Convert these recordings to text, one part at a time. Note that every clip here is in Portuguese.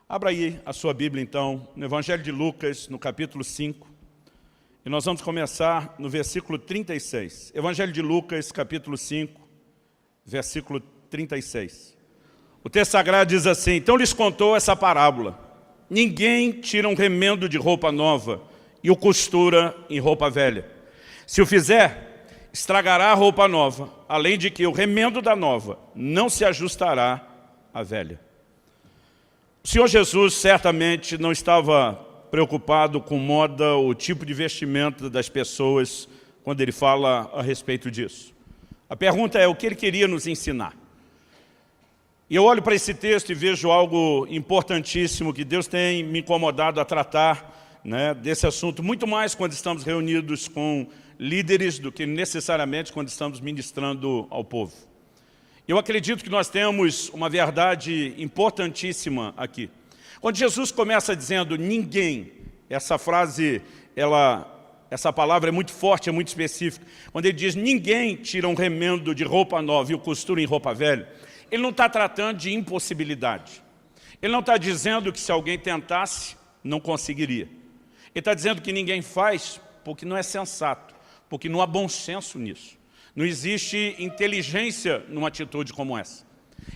Abra aí a sua Bíblia, então, no Evangelho de Lucas, no capítulo 5. E nós vamos começar no versículo 36. Evangelho de Lucas, capítulo 5, versículo 36. O texto sagrado diz assim: então lhes contou essa parábola. Ninguém tira um remendo de roupa nova e o costura em roupa velha. Se o fizer, estragará a roupa nova, além de que o remendo da nova não se ajustará à velha. O Senhor Jesus certamente não estava preocupado com moda ou tipo de vestimenta das pessoas quando ele fala a respeito disso. A pergunta é o que ele queria nos ensinar. E eu olho para esse texto e vejo algo importantíssimo que Deus tem me incomodado a tratar, desse assunto, muito mais quando estamos reunidos com líderes do que necessariamente quando estamos ministrando ao povo. Eu acredito que nós temos uma verdade importantíssima aqui. Quando Jesus começa dizendo ninguém, essa frase, essa palavra é muito forte, é muito específica. Quando ele diz ninguém tira um remendo de roupa nova e o costura em roupa velha, ele não está tratando de impossibilidade. Ele não está dizendo que se alguém tentasse, não conseguiria. Ele está dizendo que ninguém faz porque não é sensato, porque não há bom senso nisso. Não existe inteligência numa atitude como essa.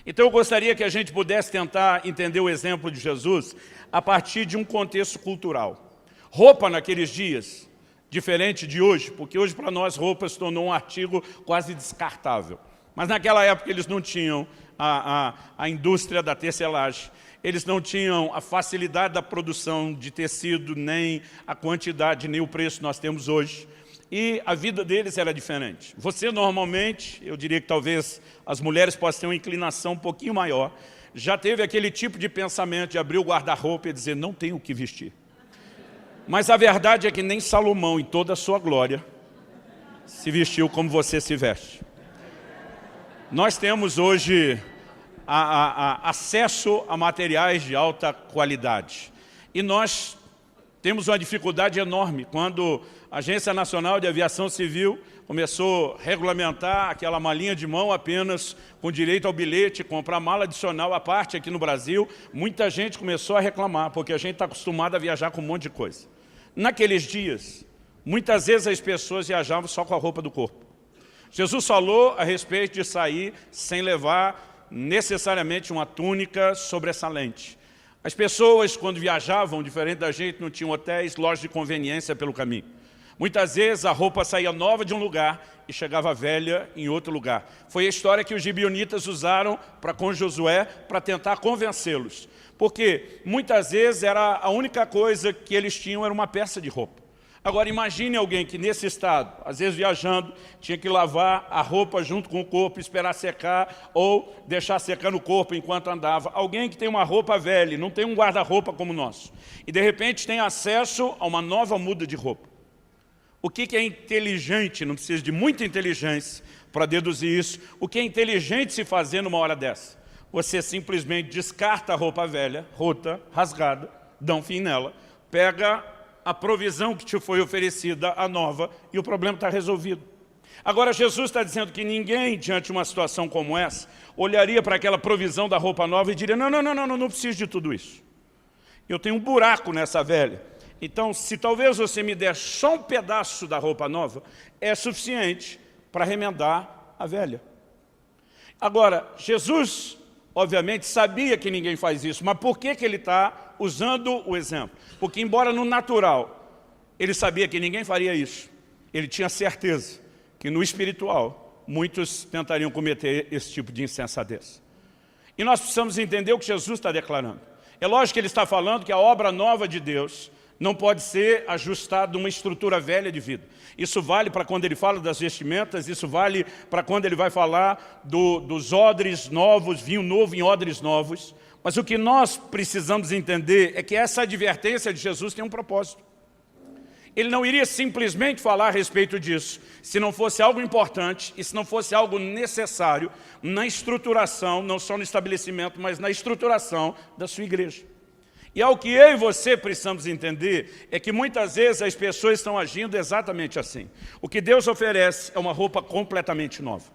Então eu gostaria que a gente pudesse tentar entender o exemplo de Jesus a partir de um contexto cultural. Roupa naqueles dias, diferente de hoje, porque hoje para nós roupa se tornou um artigo quase descartável. Mas naquela época eles não tinham a indústria da tecelagem, eles não tinham a facilidade da produção de tecido, nem a quantidade, nem o preço que nós temos hoje. E a vida deles era diferente. Você normalmente, eu diria que talvez as mulheres possam ter uma inclinação um pouquinho maior, já teve aquele tipo de pensamento de abrir o guarda-roupa e dizer, não tenho o que vestir. Mas a verdade é que nem Salomão, em toda a sua glória, se vestiu como você se veste. Nós temos hoje acesso a materiais de alta qualidade. E nós temos uma dificuldade enorme quando a Agência Nacional de Aviação Civil começou a regulamentar aquela malinha de mão apenas com direito ao bilhete, comprar mala adicional à parte aqui no Brasil. Muita gente começou a reclamar, porque a gente está acostumado a viajar com um monte de coisa. Naqueles dias, muitas vezes as pessoas viajavam só com a roupa do corpo. Jesus falou a respeito de sair sem levar necessariamente uma túnica sobressalente. As pessoas, quando viajavam, diferente da gente, não tinham hotéis, lojas de conveniência pelo caminho. Muitas vezes a roupa saía nova de um lugar e chegava velha em outro lugar. Foi a história que os gibeonitas usaram com Josué para tentar convencê-los. Porque muitas vezes era a única coisa que eles tinham era uma peça de roupa. Agora imagine alguém que nesse estado, às vezes viajando, tinha que lavar a roupa junto com o corpo, esperar secar ou deixar secar no corpo enquanto andava. Alguém que tem uma roupa velha, não tem um guarda-roupa como o nosso, e de repente tem acesso a uma nova muda de roupa. O que é inteligente, não precisa de muita inteligência para deduzir isso, o que é inteligente se fazer numa hora dessa? Você simplesmente descarta a roupa velha, rota, rasgada, dá um fim nela, pega a provisão que te foi oferecida, a nova, e o problema está resolvido. Agora Jesus está dizendo que ninguém, diante de uma situação como essa, olharia para aquela provisão da roupa nova e diria, não preciso de tudo isso. Eu tenho um buraco nessa velha. Então, se talvez você me der só um pedaço da roupa nova, é suficiente para remendar a velha. Agora, Jesus, obviamente, sabia que ninguém faz isso, mas por que ele está usando o exemplo? Porque, embora no natural, ele sabia que ninguém faria isso, ele tinha certeza que no espiritual, muitos tentariam cometer esse tipo de insensatez. E nós precisamos entender o que Jesus está declarando. É lógico que ele está falando que a obra nova de Deus não pode ser ajustada a uma estrutura velha de vida. Isso vale para quando ele fala das vestimentas, isso vale para quando ele vai falar dos odres novos, vinho novo em odres novos. Mas o que nós precisamos entender é que essa advertência de Jesus tem um propósito. Ele não iria simplesmente falar a respeito disso, se não fosse algo importante e se não fosse algo necessário na estruturação, não só no estabelecimento, mas na estruturação da sua igreja. E ao que eu e você precisamos entender é que muitas vezes as pessoas estão agindo exatamente assim. O que Deus oferece é uma roupa completamente nova.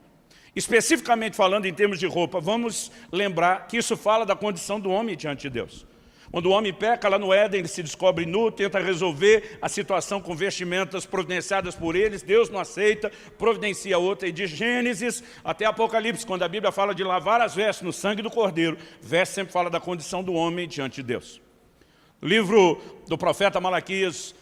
Especificamente falando em termos de roupa, vamos lembrar que isso fala da condição do homem diante de Deus. Quando o homem peca lá no Éden, ele se descobre nu, tenta resolver a situação com vestimentas providenciadas por eles, Deus não aceita, providencia outra. E de Gênesis até Apocalipse, quando a Bíblia fala de lavar as vestes no sangue do Cordeiro, vestes sempre fala da condição do homem diante de Deus. No livro do profeta Malaquias,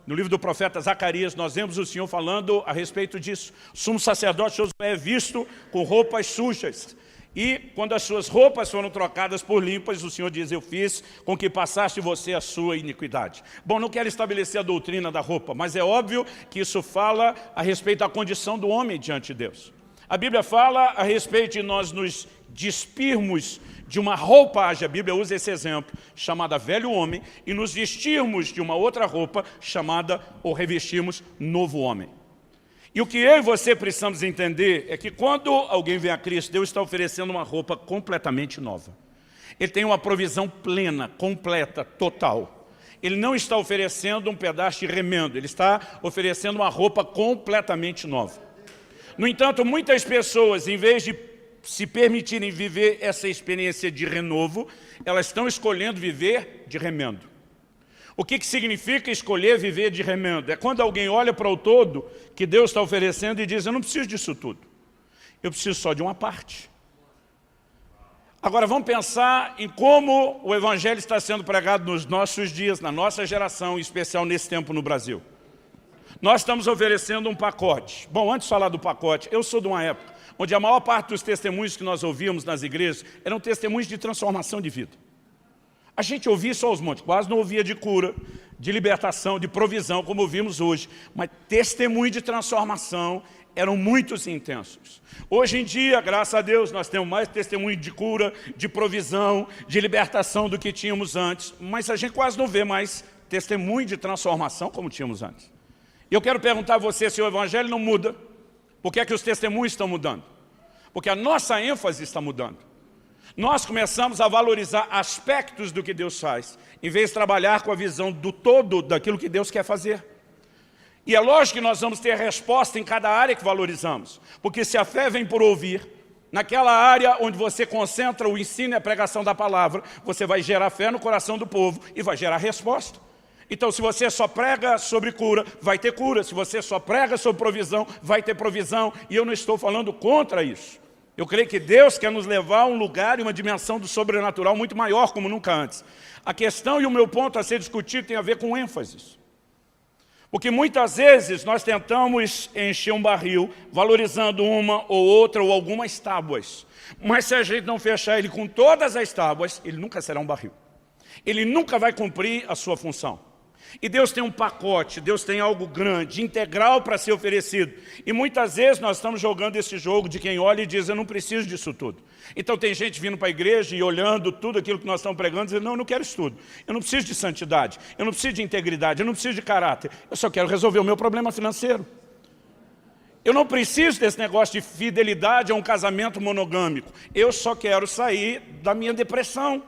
no livro do profeta Zacarias, nós vemos o Senhor falando a respeito disso. O sumo sacerdote Josué é visto com roupas sujas. E quando as suas roupas foram trocadas por limpas, o Senhor diz, eu fiz com que passaste você a sua iniquidade. Bom, não quero estabelecer a doutrina da roupa, mas é óbvio que isso fala a respeito da condição do homem diante de Deus. A Bíblia fala a respeito de nós nos despirmos de uma roupagem, a Bíblia usa esse exemplo, chamada velho homem, e nos vestirmos de uma outra roupa, chamada, ou revestirmos, novo homem. E o que eu e você precisamos entender é que quando alguém vem a Cristo, Deus está oferecendo uma roupa completamente nova. Ele tem uma provisão plena, completa, total. Ele não está oferecendo um pedaço de remendo, ele está oferecendo uma roupa completamente nova. No entanto, muitas pessoas, em vez de se permitirem viver essa experiência de renovo, elas estão escolhendo viver de remendo. O que significa escolher viver de remendo? É quando alguém olha para o todo que Deus está oferecendo e diz, eu não preciso disso tudo. Eu preciso só de uma parte. Agora vamos pensar em como o Evangelho está sendo pregado nos nossos dias, na nossa geração, em especial nesse tempo no Brasil. Nós estamos oferecendo um pacote. Bom, antes de falar do pacote, eu sou de uma época onde a maior parte dos testemunhos que nós ouvíamos nas igrejas eram testemunhos de transformação de vida. A gente ouvia só os montes, quase não ouvia de cura, de libertação, de provisão, como ouvimos hoje. Mas testemunho de transformação eram muitos e intensos. Hoje em dia, graças a Deus, nós temos mais testemunho de cura, de provisão, de libertação do que tínhamos antes. Mas a gente quase não vê mais testemunho de transformação como tínhamos antes. E eu quero perguntar a você, se o Evangelho não muda, por que é que os testemunhos estão mudando? Porque a nossa ênfase está mudando. Nós começamos a valorizar aspectos do que Deus faz, em vez de trabalhar com a visão do todo daquilo que Deus quer fazer. E é lógico que nós vamos ter resposta em cada área que valorizamos, porque se a fé vem por ouvir, naquela área onde você concentra o ensino e a pregação da palavra, você vai gerar fé no coração do povo e vai gerar resposta. Então, se você só prega sobre cura, vai ter cura. Se você só prega sobre provisão, vai ter provisão. E eu não estou falando contra isso. Eu creio que Deus quer nos levar a um lugar e uma dimensão do sobrenatural muito maior, como nunca antes. A questão e o meu ponto a ser discutido tem a ver com ênfase. Porque muitas vezes nós tentamos encher um barril, valorizando uma ou outra ou algumas tábuas. Mas se a gente não fechar ele com todas as tábuas, ele nunca será um barril. Ele nunca vai cumprir a sua função. E Deus tem um pacote, Deus tem algo grande, integral para ser oferecido. E muitas vezes nós estamos jogando esse jogo de quem olha e diz, eu não preciso disso tudo. Então tem gente vindo para a igreja e olhando tudo aquilo que nós estamos pregando, dizendo, não, eu não quero isso tudo. Eu não preciso de santidade, eu não preciso de integridade, eu não preciso de caráter. Eu só quero resolver o meu problema financeiro. Eu não preciso desse negócio de fidelidade a um casamento monogâmico. Eu só quero sair da minha depressão.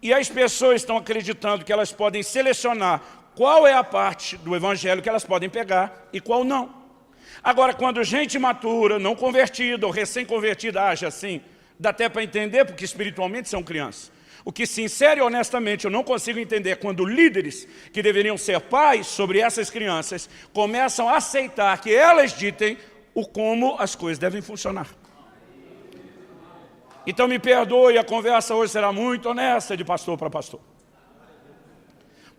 E as pessoas estão acreditando que elas podem selecionar qual é a parte do Evangelho que elas podem pegar e qual não. Agora, quando gente matura, não convertida ou recém-convertida age assim, dá até para entender, porque espiritualmente são crianças. O que, sincero e honestamente, eu não consigo entender é quando líderes que deveriam ser pais sobre essas crianças começam a aceitar que elas ditem o como as coisas devem funcionar. Então me perdoe, a conversa hoje será muito honesta de pastor para pastor.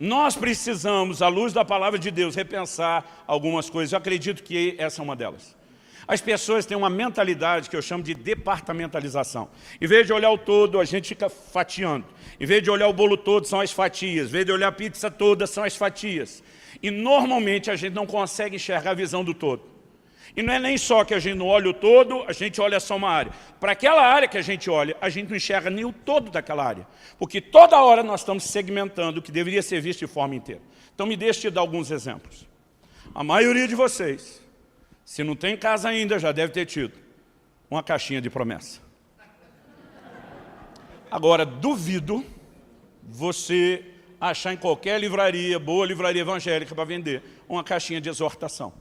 Nós precisamos, à luz da palavra de Deus, repensar algumas coisas. Eu acredito que essa é uma delas. As pessoas têm uma mentalidade que eu chamo de departamentalização. Em vez de olhar o todo, a gente fica fatiando. Em vez de olhar o bolo todo, são as fatias. Em vez de olhar a pizza toda, são as fatias. E normalmente a gente não consegue enxergar a visão do todo. E não é nem só que a gente não olha o todo, a gente olha só uma área. Para aquela área que a gente olha, a gente não enxerga nem o todo daquela área. Porque toda hora nós estamos segmentando o que deveria ser visto de forma inteira. Então me deixe te dar alguns exemplos. A maioria de vocês, se não tem casa ainda, já deve ter tido uma caixinha de promessa. Agora, duvido você achar em qualquer livraria, boa livraria evangélica para vender, uma caixinha de exortação.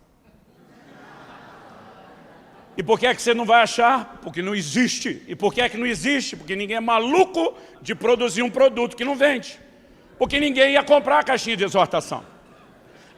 E por que é que você não vai achar? Porque não existe. E por que é que não existe? Porque ninguém é maluco de produzir um produto que não vende. Porque ninguém ia comprar a caixinha de exortação.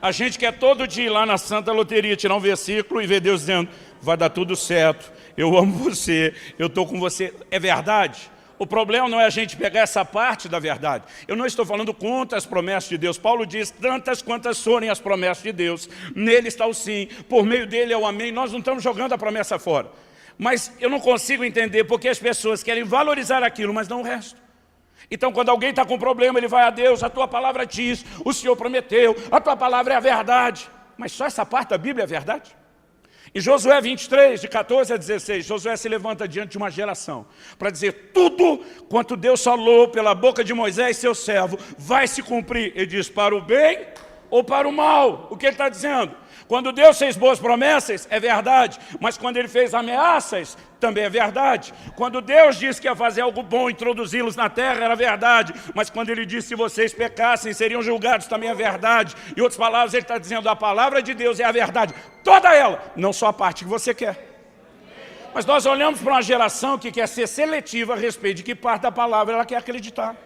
A gente quer todo dia ir lá na Santa Loteria, tirar um versículo e ver Deus dizendo, vai dar tudo certo, eu amo você, eu estou com você. É verdade? O problema não é a gente pegar essa parte da verdade. Eu não estou falando contra as promessas de Deus. Paulo diz, tantas quantas forem as promessas de Deus, nele está o sim, por meio dele é o amém. Nós não estamos jogando a promessa fora. Mas eu não consigo entender porque as pessoas querem valorizar aquilo, mas não o resto. Então, quando alguém está com problema, ele vai a Deus, a tua palavra diz, o Senhor prometeu, a tua palavra é a verdade. Mas só essa parte da Bíblia é verdade? Em Josué 23, de 14 a 16, Josué se levanta diante de uma geração para dizer tudo quanto Deus falou pela boca de Moisés, seu servo, vai se cumprir. Ele diz, para o bem ou para o mal? O que ele está dizendo? Quando Deus fez boas promessas, é verdade, mas quando Ele fez ameaças, também é verdade. Quando Deus disse que ia fazer algo bom, introduzi-los na terra, era verdade, mas quando Ele disse que se vocês pecassem, seriam julgados, também é verdade. Em outras palavras, Ele está dizendo, a palavra de Deus é a verdade, toda ela, não só a parte que você quer. Mas nós olhamos para uma geração que quer ser seletiva a respeito de que parte da palavra ela quer acreditar.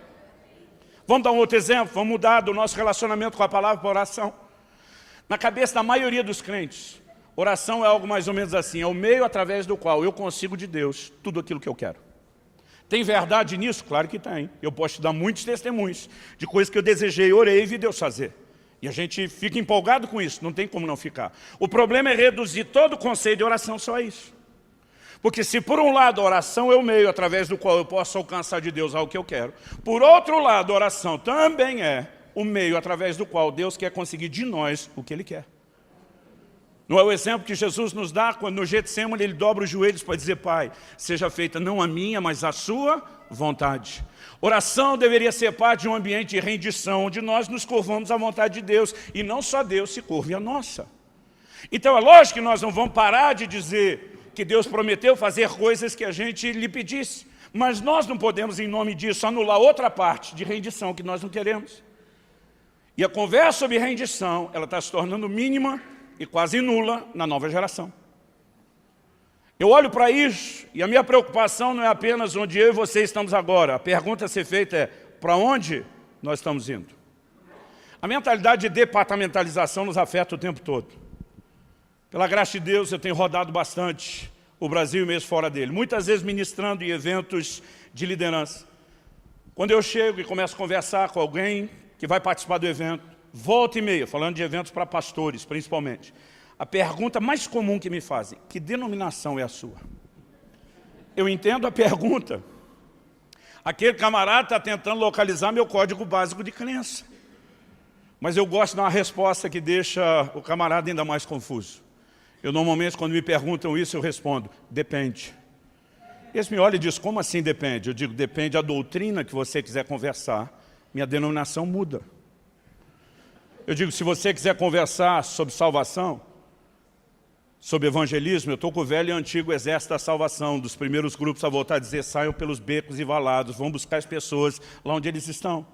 Vamos dar um outro exemplo, vamos mudar do nosso relacionamento com a palavra para a oração. Na cabeça da maioria dos crentes, oração é algo mais ou menos assim, é o meio através do qual eu consigo de Deus tudo aquilo que eu quero. Tem verdade nisso? Claro que tem. Eu posso te dar muitos testemunhos de coisas que eu desejei, orei e vi Deus fazer. E a gente fica empolgado com isso, não tem como não ficar. O problema é reduzir todo o conceito de oração só a isso. Porque se por um lado a oração é o meio através do qual eu posso alcançar de Deus algo que eu quero, por outro lado a oração também é o meio através do qual Deus quer conseguir de nós o que Ele quer. Não é o exemplo que Jesus nos dá quando no Getsêmani Ele dobra os joelhos para dizer, Pai, seja feita não a minha, mas a sua vontade. Oração deveria ser parte de um ambiente de rendição, onde nós nos curvamos à vontade de Deus, e não só Deus se curve a nossa. Então é lógico que nós não vamos parar de dizer que Deus prometeu fazer coisas que a gente lhe pedisse, mas nós não podemos, em nome disso, anular outra parte de rendição que nós não queremos. E a conversa sobre rendição, ela está se tornando mínima e quase nula na nova geração. Eu olho para isso e a minha preocupação não é apenas onde eu e você estamos agora. A pergunta a ser feita é, para onde nós estamos indo? A mentalidade de departamentalização nos afeta o tempo todo. Pela graça de Deus, eu tenho rodado bastante o Brasil e mesmo fora dele. Muitas vezes ministrando em eventos de liderança. Quando eu chego e começo a conversar com alguém que vai participar do evento, volta e meia, falando de eventos para pastores, principalmente. A pergunta mais comum que me fazem, que denominação é a sua? Eu entendo a pergunta. Aquele camarada está tentando localizar meu código básico de crença. Mas eu gosto de dar uma resposta que deixa o camarada ainda mais confuso. Eu normalmente, quando me perguntam isso, eu respondo, depende. Eles me olham e dizem, como assim depende? Eu digo, depende da doutrina que você quiser conversar. Minha denominação muda. Eu digo, se você quiser conversar sobre salvação, sobre evangelismo, eu estou com o velho e antigo exército da salvação, dos primeiros grupos a voltar a dizer, saiam pelos becos e valados, vão buscar as pessoas lá onde eles estão.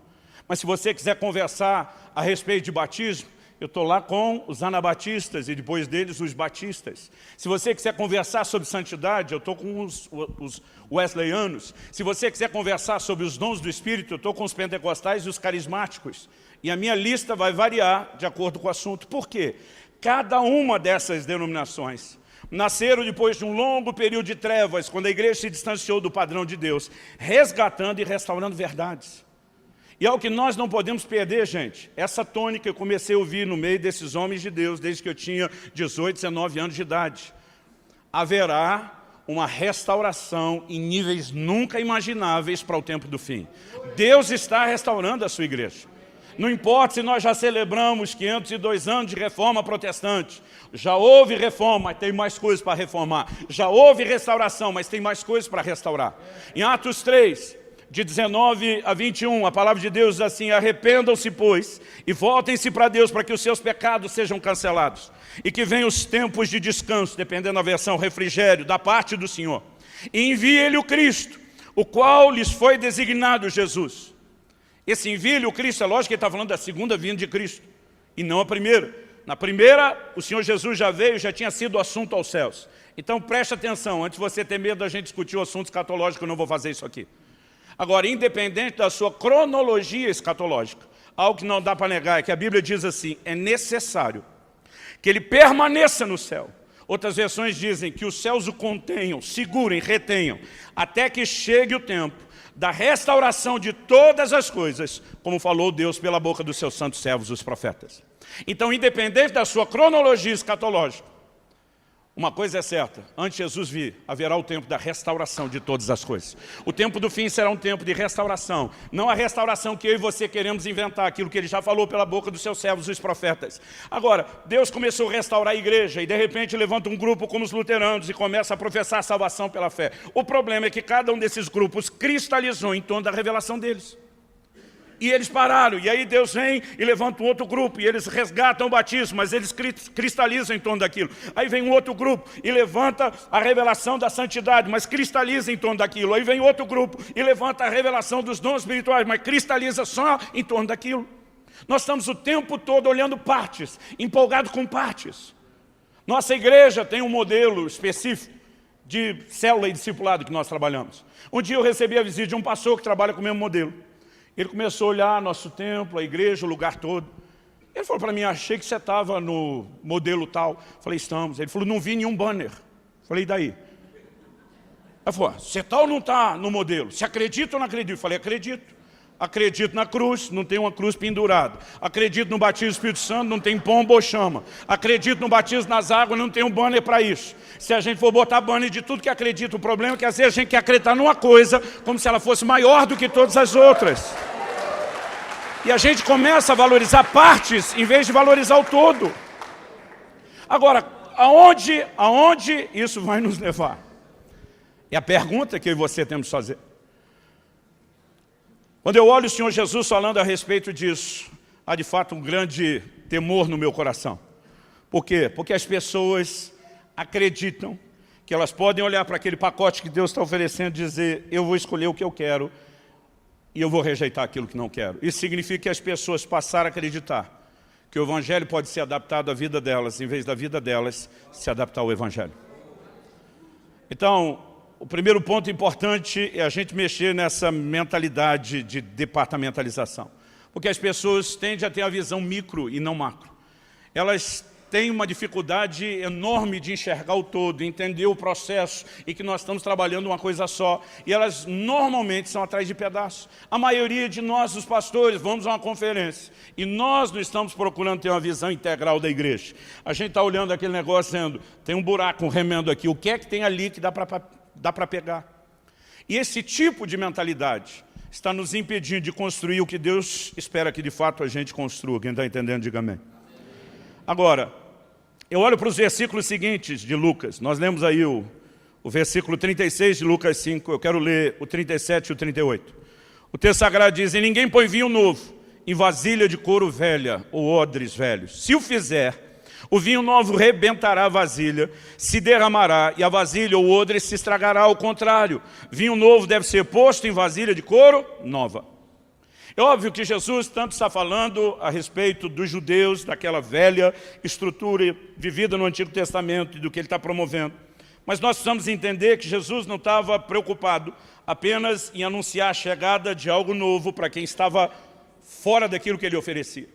Mas se você quiser conversar a respeito de batismo, eu estou lá com os anabatistas e depois deles os batistas. Se você quiser conversar sobre santidade, eu estou com os wesleyanos. Se você quiser conversar sobre os dons do Espírito, eu estou com os pentecostais e os carismáticos. E a minha lista vai variar de acordo com o assunto. Por quê? Cada uma dessas denominações nasceram depois de um longo período de trevas, quando a igreja se distanciou do padrão de Deus, resgatando e restaurando verdades. E é o que nós não podemos perder, gente. Essa tônica eu comecei a ouvir no meio desses homens de Deus, desde que eu tinha 18, 19 anos de idade. Haverá uma restauração em níveis nunca imagináveis para o tempo do fim. Deus está restaurando a sua igreja. Não importa se nós já celebramos 502 anos de reforma protestante. Já houve reforma, mas tem mais coisas para reformar. Já houve restauração, mas tem mais coisas para restaurar. Em Atos 3... de 19 a 21, a palavra de Deus diz assim, arrependam-se, pois, e voltem-se para Deus, para que os seus pecados sejam cancelados, e que venham os tempos de descanso, dependendo da versão, refrigério, da parte do Senhor. E envie-lhe o Cristo, o qual lhes foi designado Jesus. Esse envie-lhe o Cristo, é lógico que ele está falando da segunda vinda de Cristo, e não a primeira. na primeira, o Senhor Jesus já veio, já tinha sido assunto aos céus. Então preste atenção, antes de você ter medo da gente discutir o assunto escatológico, eu não vou fazer isso aqui. Agora, independente da sua cronologia escatológica, algo que não dá para negar é que a Bíblia diz assim, é necessário que ele permaneça no céu. Outras versões dizem que os céus o contenham, segurem, retenham, até que chegue o tempo da restauração de todas as coisas, como falou Deus pela boca dos seus santos servos, os profetas. Então, independente da sua cronologia escatológica, uma coisa é certa, antes de Jesus vir, haverá o tempo da restauração de todas as coisas. O tempo do fim será um tempo de restauração, não a restauração que eu e você queremos inventar, aquilo que ele já falou pela boca dos seus servos, os profetas. Agora, Deus começou a restaurar a igreja e de repente levanta um grupo como os luteranos e começa a professar a salvação pela fé. O problema é que cada um desses grupos cristalizou em torno da revelação deles. E eles pararam, e aí Deus vem e levanta um outro grupo, e eles resgatam o batismo, mas eles cristalizam em torno daquilo. Aí vem um outro grupo e levanta a revelação da santidade, mas cristaliza em torno daquilo. Aí vem outro grupo e levanta a revelação dos dons espirituais, mas cristaliza só em torno daquilo. Nós estamos o tempo todo olhando partes, empolgados com partes. Nossa igreja tem um modelo específico de célula e discipulado que nós trabalhamos. Um dia eu recebi a visita de um pastor que trabalha com o mesmo modelo. Ele começou a olhar nosso templo, a igreja, o lugar todo. Ele falou para mim, achei que você estava no modelo tal. Falei, estamos. Ele falou, não vi nenhum banner. Falei, e daí? Ele falou, você está ou não está no modelo? Você acredita ou não acredita? Eu falei, acredito. Acredito na cruz, não tem uma cruz pendurada. Acredito no batismo do Espírito Santo, não tem pomba ou chama. Acredito no batismo nas águas, não tem um banner para isso. Se a gente for botar banner de tudo que acredita, o problema é que às vezes a gente quer acreditar numa coisa como se ela fosse maior do que todas as outras. E a gente começa a valorizar partes em vez de valorizar o todo. Agora, aonde isso vai nos levar? É a pergunta que eu e você temos que fazer. Quando eu olho o Senhor Jesus falando a respeito disso, há de fato um grande temor no meu coração. Por quê? Porque as pessoas acreditam que elas podem olhar para aquele pacote que Deus está oferecendo e dizer, eu vou escolher o que eu quero e eu vou rejeitar aquilo que não quero. Isso significa que as pessoas passaram a acreditar que o Evangelho pode ser adaptado à vida delas, em vez da vida delas se adaptar ao Evangelho. Então, o primeiro ponto importante é a gente mexer nessa mentalidade de departamentalização. Porque as pessoas tendem a ter a visão micro e não macro. Elas têm uma dificuldade enorme de enxergar o todo, entender o processo e que nós estamos trabalhando uma coisa só. E elas normalmente são atrás de pedaços. A maioria de nós, os pastores, vamos a uma conferência e nós não estamos procurando ter uma visão integral da igreja. A gente está olhando aquele negócio dizendo, tem um buraco, um remendo aqui, o que é que tem ali que dá para pegar? E esse tipo de mentalidade está nos impedindo de construir o que Deus espera que de fato a gente construa. Quem está entendendo, diga amém. Agora, eu olho para os versículos seguintes de Lucas. Nós lemos aí o versículo 36 de Lucas 5. Eu quero ler o 37 e o 38. O texto sagrado diz, e ninguém põe vinho novo em vasilha de couro velha ou odres velhos. Se o fizer, o vinho novo rebentará a vasilha, se derramará, e a vasilha ou odre se estragará. Ao contrário, vinho novo deve ser posto em vasilha de couro nova. É óbvio que Jesus tanto está falando a respeito dos judeus, daquela velha estrutura vivida no Antigo Testamento e do que ele está promovendo. Mas nós precisamos entender que Jesus não estava preocupado apenas em anunciar a chegada de algo novo para quem estava fora daquilo que ele oferecia.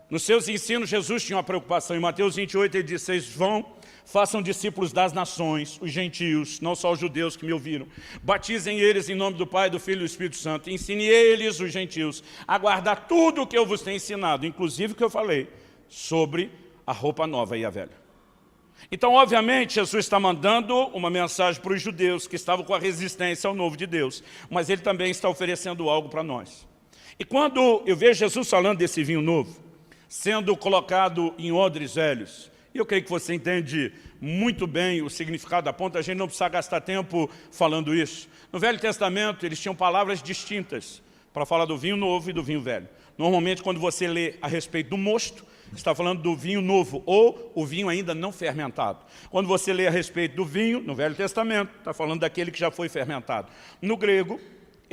Nos seus ensinos, Jesus tinha uma preocupação. Em Mateus 28, ele disse, vocês vão, façam discípulos das nações, os gentios, não só os judeus que me ouviram. Batizem eles em nome do Pai, do Filho e do Espírito Santo. Ensine eles, os gentios, a guardar tudo o que eu vos tenho ensinado, inclusive o que eu falei sobre a roupa nova e a velha. Então, obviamente, Jesus está mandando uma mensagem para os judeus que estavam com a resistência ao novo de Deus, mas ele também está oferecendo algo para nós. E quando eu vejo Jesus falando desse vinho novo, sendo colocado em odres velhos, e eu creio que você entende muito bem o significado da ponta, a gente não precisa gastar tempo falando isso. No Velho Testamento, eles tinham palavras distintas para falar do vinho novo e do vinho velho. Normalmente, quando você lê a respeito do mosto, está falando do vinho novo, ou o vinho ainda não fermentado. Quando você lê a respeito do vinho, no Velho Testamento, está falando daquele que já foi fermentado. No grego,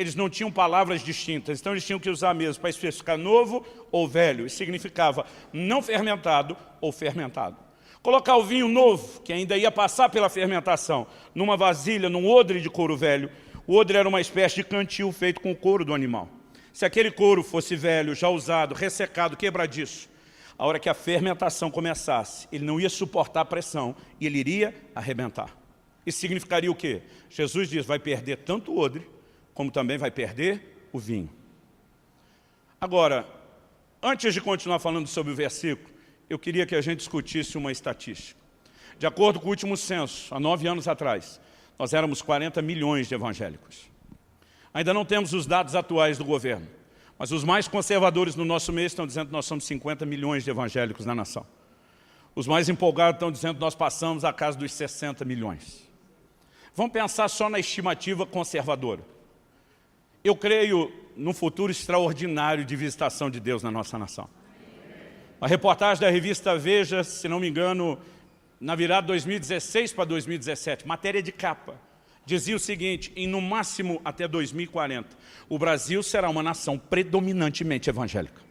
eles não tinham palavras distintas, então eles tinham que usar mesmo para especificar novo ou velho. Isso significava não fermentado ou fermentado. Colocar o vinho novo, que ainda ia passar pela fermentação, numa vasilha, num odre de couro velho. O odre era uma espécie de cantil feito com o couro do animal. Se aquele couro fosse velho, já usado, ressecado, quebradiço, a hora que a fermentação começasse, ele não ia suportar a pressão e ele iria arrebentar. Isso significaria o quê? Jesus diz, vai perder tanto o odre, como também vai perder o vinho. Agora, antes de continuar falando sobre o versículo, eu queria que a gente discutisse uma estatística. De acordo com o último censo, há 9 anos atrás, nós éramos 40 milhões de evangélicos. Ainda não temos os dados atuais do governo, mas os mais conservadores no nosso meio estão dizendo que nós somos 50 milhões de evangélicos na nação. Os mais empolgados estão dizendo que nós passamos a casa dos 60 milhões. Vamos pensar só na estimativa conservadora. Eu creio num futuro extraordinário de visitação de Deus na nossa nação. A reportagem da revista Veja, se não me engano, na virada de 2016 para 2017, matéria de capa, dizia o seguinte, em no máximo até 2040, o Brasil será uma nação predominantemente evangélica.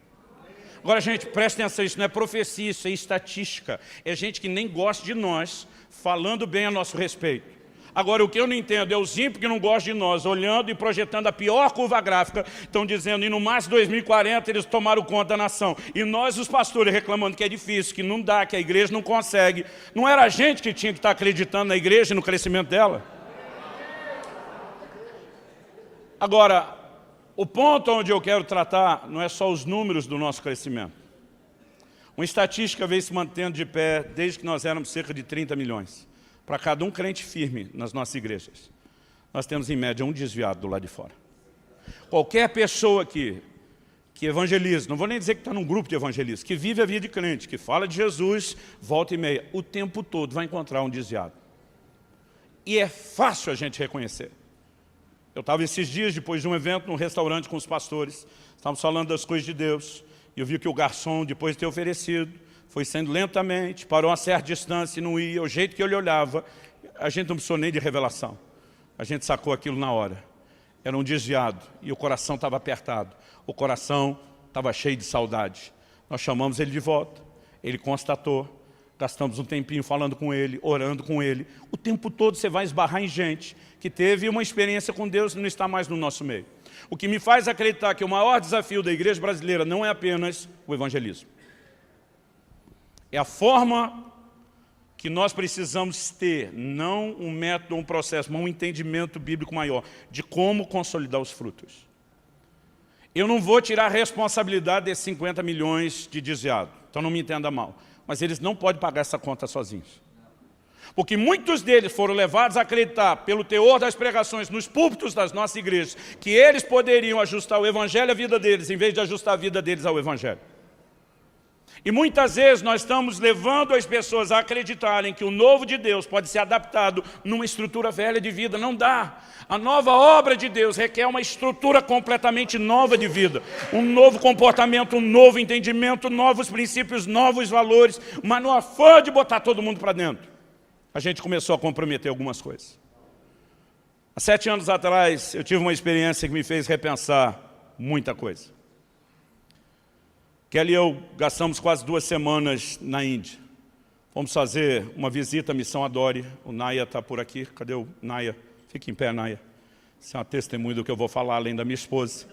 Agora, gente, presta atenção, isso não é profecia, isso é estatística. É gente que nem gosta de nós, falando bem a nosso respeito. Agora, o que eu não entendo é os ímpios que não gostam de nós, olhando e projetando a pior curva gráfica, estão dizendo, e no máximo 2040 eles tomaram conta da nação. E nós, os pastores, reclamando que é difícil, que não dá, que a igreja não consegue. Não era a gente que tinha que estar acreditando na igreja e no crescimento dela? Agora, o ponto onde eu quero tratar não é só os números do nosso crescimento. Uma estatística vem se mantendo de pé desde que nós éramos cerca de 30 milhões. Para cada um crente firme nas nossas igrejas, nós temos em média um desviado do lado de fora. Qualquer pessoa que evangeliza, não vou nem dizer que está num grupo de evangelistas, que vive a vida de crente, que fala de Jesus, volta e meia, o tempo todo vai encontrar um desviado. E é fácil a gente reconhecer. Eu estava esses dias, depois de um evento, num restaurante com os pastores, estávamos falando das coisas de Deus, e eu vi que o garçom, depois de ter oferecido, foi sendo lentamente, parou a certa distância e não ia, o jeito que ele olhava, a gente não precisou nem de revelação. A gente sacou aquilo na hora. Era um desviado e o coração estava apertado. O coração estava cheio de saudade. Nós chamamos ele de volta, ele constatou, gastamos um tempinho falando com ele, orando com ele. O tempo todo você vai esbarrar em gente que teve uma experiência com Deus e não está mais no nosso meio. O que me faz acreditar que o maior desafio da igreja brasileira não é apenas o evangelismo. É a forma que nós precisamos ter, não um método, um processo, mas um entendimento bíblico maior de como consolidar os frutos. Eu não vou tirar a responsabilidade desses 50 milhões de desviados, então não me entenda mal, mas eles não podem pagar essa conta sozinhos. Porque muitos deles foram levados a acreditar, pelo teor das pregações nos púlpitos das nossas igrejas, que eles poderiam ajustar o evangelho à vida deles, em vez de ajustar a vida deles ao evangelho. E muitas vezes nós estamos levando as pessoas a acreditarem que o novo de Deus pode ser adaptado numa estrutura velha de vida. Não dá. A nova obra de Deus requer uma estrutura completamente nova de vida. Um novo comportamento, um novo entendimento, novos princípios, novos valores. Mas no afã de botar todo mundo para dentro, a gente começou a comprometer algumas coisas. Há 7 anos atrás, eu tive uma experiência que me fez repensar muita coisa. Kelly e eu gastamos quase 2 semanas na Índia. Fomos fazer uma visita à Missão Adore. O Naya está por aqui. Cadê o Naya? Fique em pé, Naya. Isso é uma testemunha do que eu vou falar, além da minha esposa.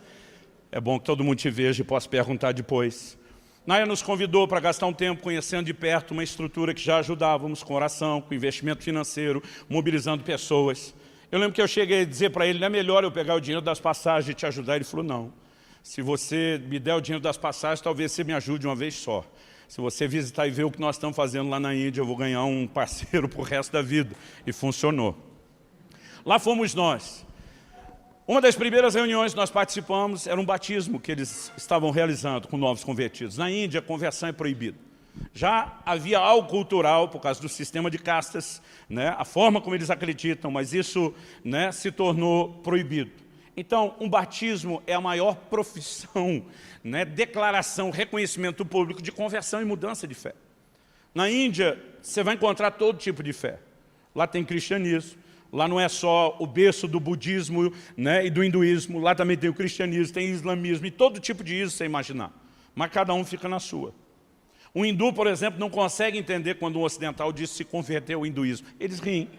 É bom que todo mundo te veja e possa perguntar depois. Naya nos convidou para gastar um tempo conhecendo de perto uma estrutura que já ajudávamos com oração, com investimento financeiro, mobilizando pessoas. Eu lembro que eu cheguei a dizer para ele, não é melhor eu pegar o dinheiro das passagens e te ajudar? Ele falou, não. Se você me der o dinheiro das passagens, talvez você me ajude uma vez só. Se você visitar e ver o que nós estamos fazendo lá na Índia, eu vou ganhar um parceiro para o resto da vida. E funcionou. Lá fomos nós. Uma das primeiras reuniões que nós participamos era um batismo que eles estavam realizando com novos convertidos. Na Índia, a conversão é proibida. Já havia algo cultural, por causa do sistema de castas, né, a forma como eles acreditam, mas isso, né, se tornou proibido. Então, um batismo é a maior profissão, né, declaração, reconhecimento público de conversão e mudança de fé. Na Índia, você vai encontrar todo tipo de fé. Lá tem cristianismo, Lá não é só o berço do budismo, né, e do hinduísmo, lá também tem o cristianismo, tem o islamismo, e todo tipo de isso você imaginar. Mas cada um fica na sua. Um hindu, por exemplo, não consegue entender quando um ocidental diz se converteu ao hinduísmo. Eles riem.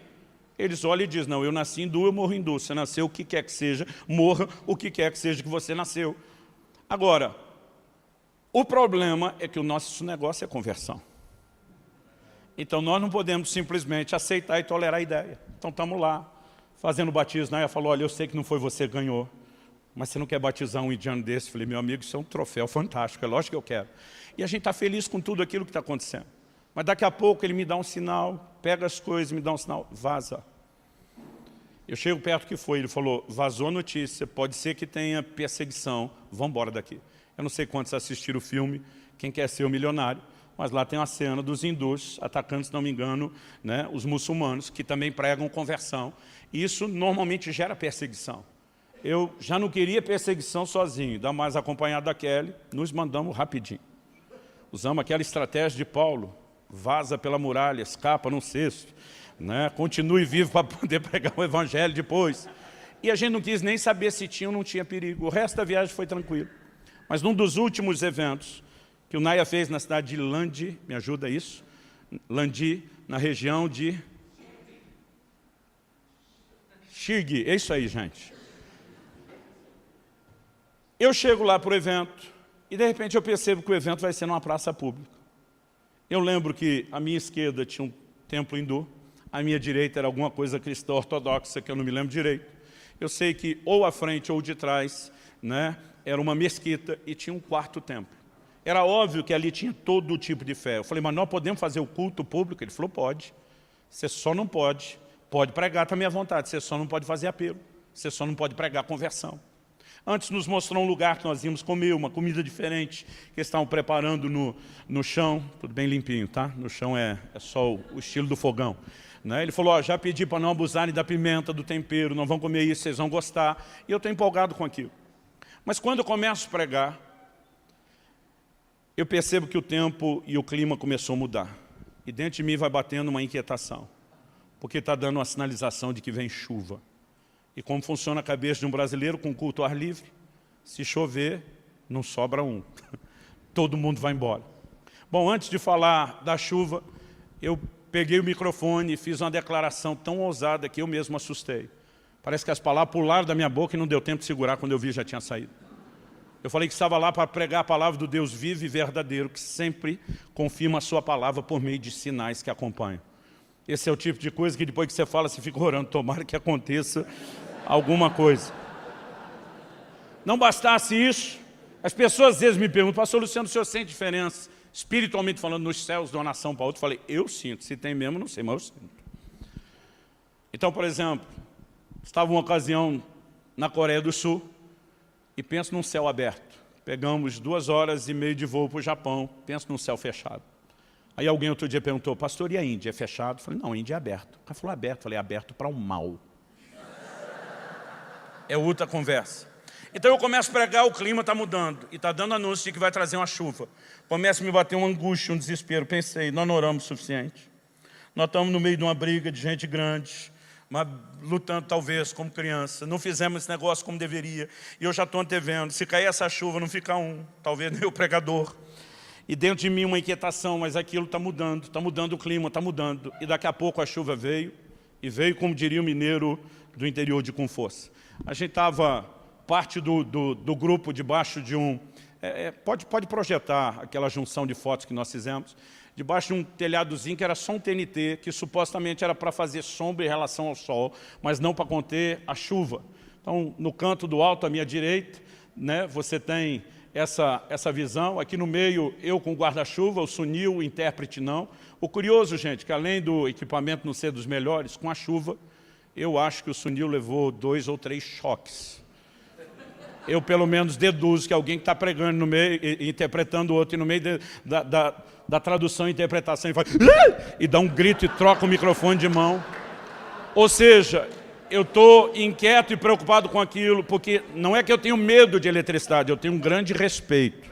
Eles olham e dizem, não, eu nasci hindu, eu morro hindu. Você nasceu o que quer que seja, morra o que quer que seja que você nasceu. Agora, o problema é que o nosso negócio é conversão. Então nós não podemos simplesmente aceitar e tolerar a ideia. Então estamos lá, fazendo batismo. Ela falou, olha, eu sei que não foi você que ganhou, mas você não quer batizar um indiano desse? Eu falei, meu amigo, isso é um troféu fantástico, é lógico que eu quero. E a gente está feliz com tudo aquilo que está acontecendo. Mas daqui a pouco ele me dá um sinal, pega as coisas, me dá um sinal, vaza. Eu chego perto que foi, ele falou, vazou notícia, pode ser que tenha perseguição, vamos embora daqui. Eu não sei quantos assistiram o filme, quem quer ser o milionário, mas lá tem uma cena dos hindus atacando, se não me engano, né, os muçulmanos, que também pregam conversão. E isso normalmente gera perseguição. Eu já não queria perseguição sozinho, ainda mais acompanhado da Kelly, nos mandamos rapidinho. Usamos aquela estratégia de Paulo, vaza pela muralha, escapa num cesto, né, continue vivo para poder pregar o evangelho depois. E a gente não quis nem saber se tinha ou não tinha perigo. O resto da viagem foi tranquilo. Mas num dos últimos eventos que o Naya fez na cidade de Landi, me ajuda isso? Landi, na região de Shirgi, é isso aí, gente. Eu chego lá para o evento e de repente eu percebo que o evento vai ser numa praça pública. Eu lembro que à minha esquerda tinha um templo hindu, à minha direita era alguma coisa cristã ortodoxa, que eu não me lembro direito. Eu sei que ou à frente ou de trás, né, era uma mesquita e tinha um quarto templo. Era óbvio que ali tinha todo tipo de fé. Eu falei, mas nós podemos fazer o culto público? Ele falou, pode. Você só não pode pregar também à vontade, você só não pode fazer apelo, você só não pode pregar conversão. Antes nos mostrou um lugar que nós íamos comer, uma comida diferente, que eles estavam preparando no chão, tudo bem limpinho, tá? No chão é só o estilo do fogão. Né? Ele falou, ó, já pedi para não abusarem da pimenta, do tempero, não vão comer isso, vocês vão gostar. E eu estou empolgado com aquilo. Mas quando eu começo a pregar, eu percebo que o tempo e o clima começou a mudar. E dentro de mim vai batendo uma inquietação, porque está dando uma sinalização de que vem chuva. E como funciona a cabeça de um brasileiro com culto ao ar livre? Se chover, não sobra um. Todo mundo vai embora. Bom, antes de falar da chuva, eu peguei o microfone e fiz uma declaração tão ousada que eu mesmo assustei. Parece que as palavras pularam da minha boca e não deu tempo de segurar, quando eu vi já tinha saído. Eu falei que estava lá para pregar a palavra do Deus vivo e verdadeiro, que sempre confirma a sua palavra por meio de sinais que acompanham. Esse é o tipo de coisa que depois que você fala, você fica orando, tomara que aconteça alguma coisa. Não bastasse isso, as pessoas às vezes me perguntam, pastor Luciano, o senhor sente diferença, espiritualmente falando, nos céus de uma nação para outra? Eu falei, eu sinto, se tem mesmo, não sei, mas eu sinto. Então, por exemplo, estava uma ocasião na Coreia do Sul, e penso num céu aberto. Pegamos 2 horas e meia de voo para o Japão, penso num céu fechado. Aí alguém outro dia perguntou, pastor, e a Índia é fechado? Eu falei, não, a Índia é aberto. O cara falou aberto, eu falei, aberto para o mal. É outra conversa. Então eu começo a pregar, o clima está mudando, e está dando anúncio de que vai trazer uma chuva. Começa a me bater uma angústia, um desespero. Pensei, nós não oramos o suficiente. Nós estamos no meio de uma briga de gente grande, mas lutando talvez como criança, não fizemos esse negócio como deveria, e eu já estou antevendo, se cair essa chuva não fica um, talvez nem o pregador, e dentro de mim uma inquietação, mas aquilo está mudando o clima, está mudando, e daqui a pouco a chuva veio, e veio como diria o mineiro do interior de com força. A gente estava, parte do grupo debaixo de um, pode projetar aquela junção de fotos que nós fizemos, debaixo de um telhadozinho que era só um TNT, que supostamente era para fazer sombra em relação ao sol, mas não para conter a chuva. Então, no canto do alto, à minha direita, né, você tem essa visão. Aqui no meio, eu com o guarda-chuva, o Sunil, o intérprete não. O curioso, gente, que além do equipamento não ser dos melhores, com a chuva, eu acho que o Sunil levou 2 ou 3 choques. Eu, pelo menos, deduzo que alguém que está pregando no meio, interpretando o outro, e no meio da tradução e interpretação, e faz e dá um grito e troca o microfone de mão. Ou seja, eu estou inquieto e preocupado com aquilo, porque não é que eu tenho medo de eletricidade, eu tenho um grande respeito.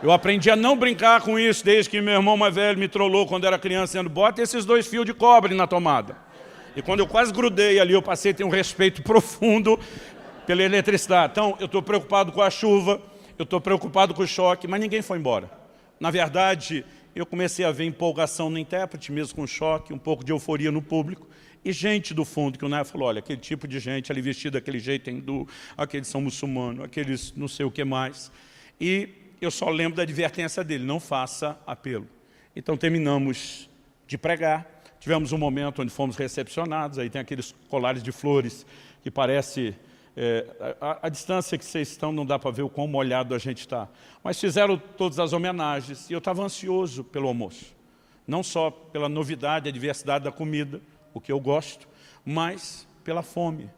Eu aprendi a não brincar com isso desde que meu irmão mais velho me trollou quando era criança, dizendo, bota esses 2 fios de cobre na tomada. E quando eu quase grudei ali, eu passei a ter um respeito profundo pela eletricidade. Então, eu estou preocupado com a chuva, eu estou preocupado com o choque, mas ninguém foi embora. Na verdade, eu comecei a ver empolgação no intérprete, mesmo com choque, um pouco de euforia no público, e gente do fundo, que o Naya falou, olha, aquele tipo de gente ali vestida daquele jeito é hindu, aqueles são muçulmanos, aqueles não sei o que mais. E eu só lembro da advertência dele, não faça apelo. Então terminamos de pregar, tivemos um momento onde fomos recepcionados, aí tem aqueles colares de flores que parece... a distância que vocês estão não dá para ver o quão molhado a gente está. Mas fizeram todas as homenagens e eu estava ansioso pelo almoço. Não só pela novidade, a diversidade da comida, o que eu gosto, mas pela fome.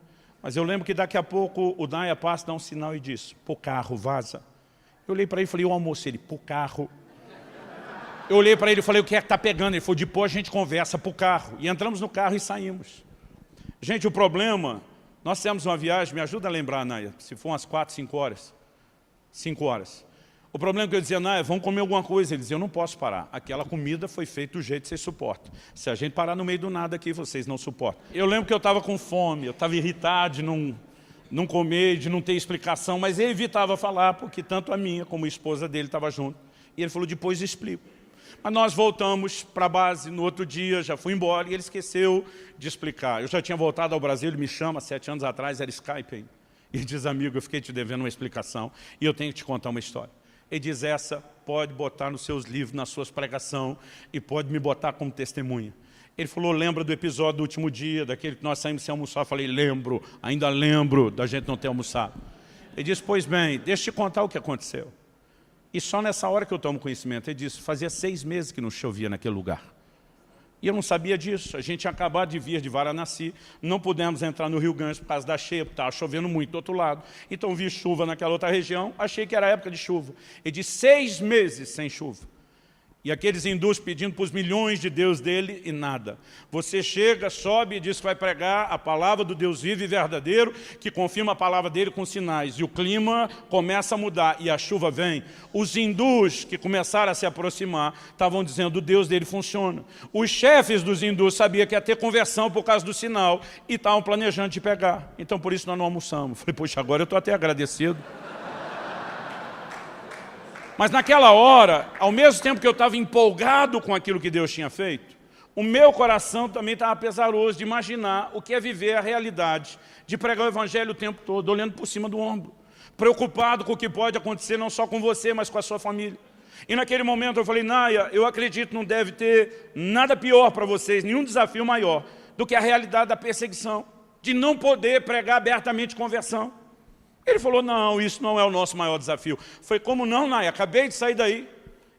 Mas eu lembro que daqui a pouco o Naya passa, dá um sinal e diz, pô, carro, vaza. Eu olhei para ele e falei, o almoço, ele, pô, carro. Eu olhei para ele e falei, o que é que está pegando? Ele falou, depois a gente conversa pro carro. E entramos no carro e saímos. Gente, o problema... Nós fizemos uma viagem, me ajuda a lembrar, Naya, se for umas 4, 5 horas. 5 horas. O problema é que eu dizia, Naya, vamos comer alguma coisa. Ele dizia, eu não posso parar. Aquela comida foi feita do jeito que vocês suportam. Se a gente parar no meio do nada aqui, vocês não suportam. Eu lembro que eu estava com fome, eu estava irritado de não comer, de não ter explicação, mas ele evitava falar, porque tanto a minha como a esposa dele estava junto. E ele falou, depois explico. Mas nós voltamos para a base no outro dia, já fui embora, e ele esqueceu de explicar. Eu já tinha voltado ao Brasil, ele me chama, 7 anos atrás, era Skype ainda. E ele diz, amigo, eu fiquei te devendo uma explicação, e eu tenho que te contar uma história. Ele diz, essa pode botar nos seus livros, nas suas pregações, e pode me botar como testemunha. Ele falou, lembra do episódio do último dia, daquele que nós saímos sem almoçar? Eu falei, lembro, ainda lembro da gente não ter almoçado. Ele disse, pois bem, deixa eu te contar o que aconteceu. E só nessa hora que eu tomo conhecimento, ele disse, fazia 6 meses que não chovia naquele lugar. E eu não sabia disso, a gente tinha acabado de vir de Varanasi, não pudemos entrar no Rio Ganges por causa da cheia, porque estava chovendo muito do outro lado. Então vi chuva naquela outra região, achei que era época de chuva. Ele disse, 6 meses sem chuva. E aqueles hindus pedindo para os milhões de Deus dele e nada. Você chega, sobe e diz que vai pregar a palavra do Deus vivo e verdadeiro, que confirma a palavra dele com sinais. E o clima começa a mudar e a chuva vem. Os hindus que começaram a se aproximar estavam dizendo, o Deus dele funciona. Os chefes dos hindus sabiam que ia ter conversão por causa do sinal e estavam planejando de pegar. Então por isso nós não almoçamos. Falei, poxa, agora eu estou até agradecido. Mas naquela hora, ao mesmo tempo que eu estava empolgado com aquilo que Deus tinha feito, o meu coração também estava pesaroso de imaginar o que é viver a realidade, de pregar o evangelho o tempo todo, olhando por cima do ombro, preocupado com o que pode acontecer não só com você, mas com a sua família. E naquele momento eu falei, Naya, eu acredito que não deve ter nada pior para vocês, nenhum desafio maior do que a realidade da perseguição, de não poder pregar abertamente conversão. Ele falou, não, isso não é o nosso maior desafio. Foi como não, Naya, acabei de sair daí.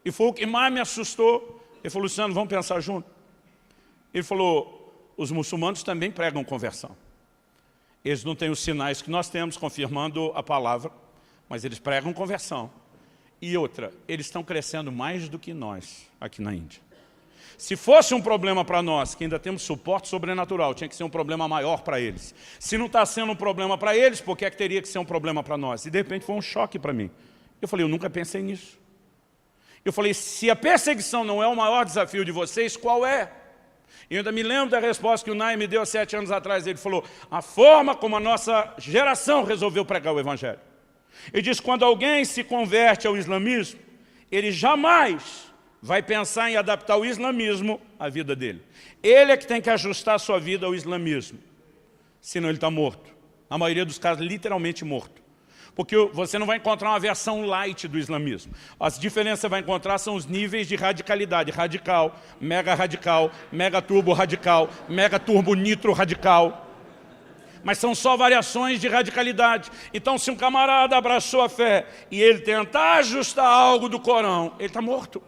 E foi o que mais me assustou. Ele falou, Luciano, vamos pensar junto. Ele falou, os muçulmanos também pregam conversão. Eles não têm os sinais que nós temos confirmando a palavra, mas eles pregam conversão. E outra, eles estão crescendo mais do que nós aqui na Índia. Se fosse um problema para nós, que ainda temos suporte sobrenatural, tinha que ser um problema maior para eles. Se não está sendo um problema para eles, por que é que teria que ser um problema para nós? E de repente foi um choque para mim. Eu falei, eu nunca pensei nisso. Eu falei, se a perseguição não é o maior desafio de vocês, qual é? E eu ainda me lembro da resposta que o Naya me deu há 7 anos atrás. Ele falou, a forma como a nossa geração resolveu pregar o evangelho. Ele diz, quando alguém se converte ao islamismo, ele jamais vai pensar em adaptar o islamismo à vida dele. Ele é que tem que ajustar a sua vida ao islamismo. Senão ele está morto. Na maioria dos casos, literalmente morto. Porque você não vai encontrar uma versão light do islamismo. As diferenças que você vai encontrar são os níveis de radicalidade. Radical, mega turbo radical, mega turbo nitro radical. Mas são só variações de radicalidade. Então, se um camarada abraçou a fé e ele tentar ajustar algo do Corão, ele está morto.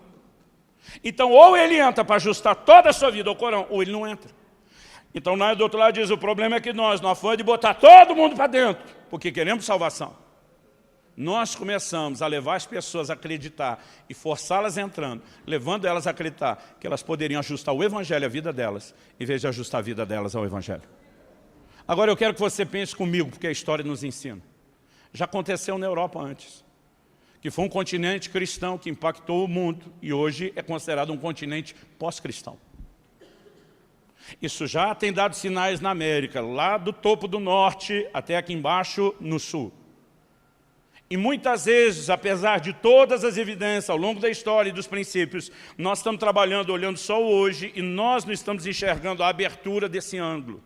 Então, ou ele entra para ajustar toda a sua vida ao Corão, ou ele não entra. Então, nós do outro lado diz, o problema é que nós, no afã de botar todo mundo para dentro, porque queremos salvação, nós começamos a levar as pessoas a acreditar e forçá-las entrando, levando elas a acreditar que elas poderiam ajustar o evangelho à vida delas, em vez de ajustar a vida delas ao evangelho. Agora eu quero que você pense comigo, porque a história nos ensina. Já aconteceu na Europa antes, que foi um continente cristão que impactou o mundo e hoje é considerado um continente pós-cristão. Isso já tem dado sinais na América, lá do topo do norte até aqui embaixo no sul. E muitas vezes, apesar de todas as evidências ao longo da história e dos princípios, nós estamos trabalhando, olhando só hoje, e nós não estamos enxergando a abertura desse ângulo.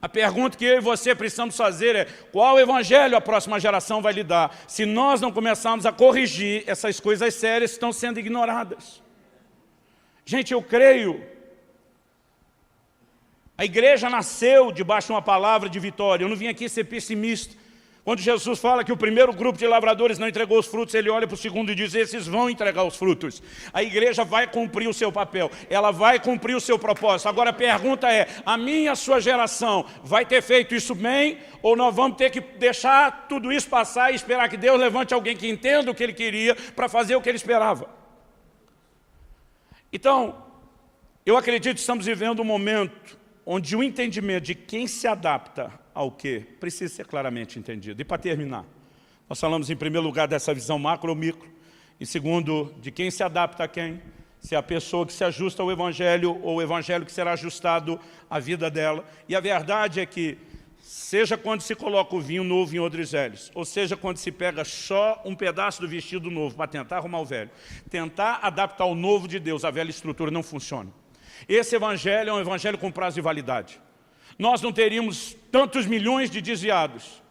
A pergunta que eu e você precisamos fazer é: qual evangelho a próxima geração vai lhe dar, se nós não começarmos a corrigir essas coisas sérias que estão sendo ignoradas? Gente, eu creio, a igreja nasceu debaixo de uma palavra de vitória. Eu não vim aqui ser pessimista. Quando Jesus fala que o primeiro grupo de lavradores não entregou os frutos, ele olha para o segundo e diz: esses vão entregar os frutos. A igreja vai cumprir o seu papel, ela vai cumprir o seu propósito. Agora a pergunta é: a minha, a sua geração vai ter feito isso bem? Ou nós vamos ter que deixar tudo isso passar e esperar que Deus levante alguém que entenda o que Ele queria para fazer o que Ele esperava? Então, eu acredito que estamos vivendo um momento onde o entendimento de quem se adapta ao quê precisa ser claramente entendido. E para terminar, nós falamos em primeiro lugar dessa visão macro ou micro, e segundo, de quem se adapta a quem, se é a pessoa que se ajusta ao Evangelho ou o Evangelho que será ajustado à vida dela. E a verdade é que, seja quando se coloca o vinho novo em odres velhos, ou seja quando se pega só um pedaço do vestido novo para tentar arrumar o velho, tentar adaptar o novo de Deus à velha estrutura não funciona. Esse evangelho é um evangelho com prazo de validade. Nós não teríamos tantos milhões de desviados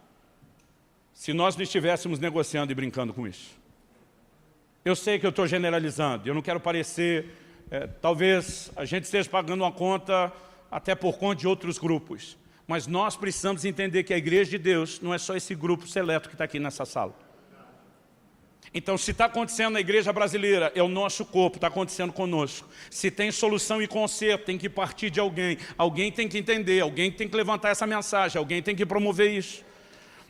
se nós não estivéssemos negociando e brincando com isso. Eu sei que eu estou generalizando, eu não quero parecer, talvez a gente esteja pagando uma conta até por conta de outros grupos, mas nós precisamos entender que a igreja de Deus não é só esse grupo seleto que está aqui nessa sala. Então, se está acontecendo na igreja brasileira, é o nosso corpo, está acontecendo conosco. Se tem solução e conserto, tem que partir de alguém. Alguém tem que entender, alguém tem que levantar essa mensagem, alguém tem que promover isso.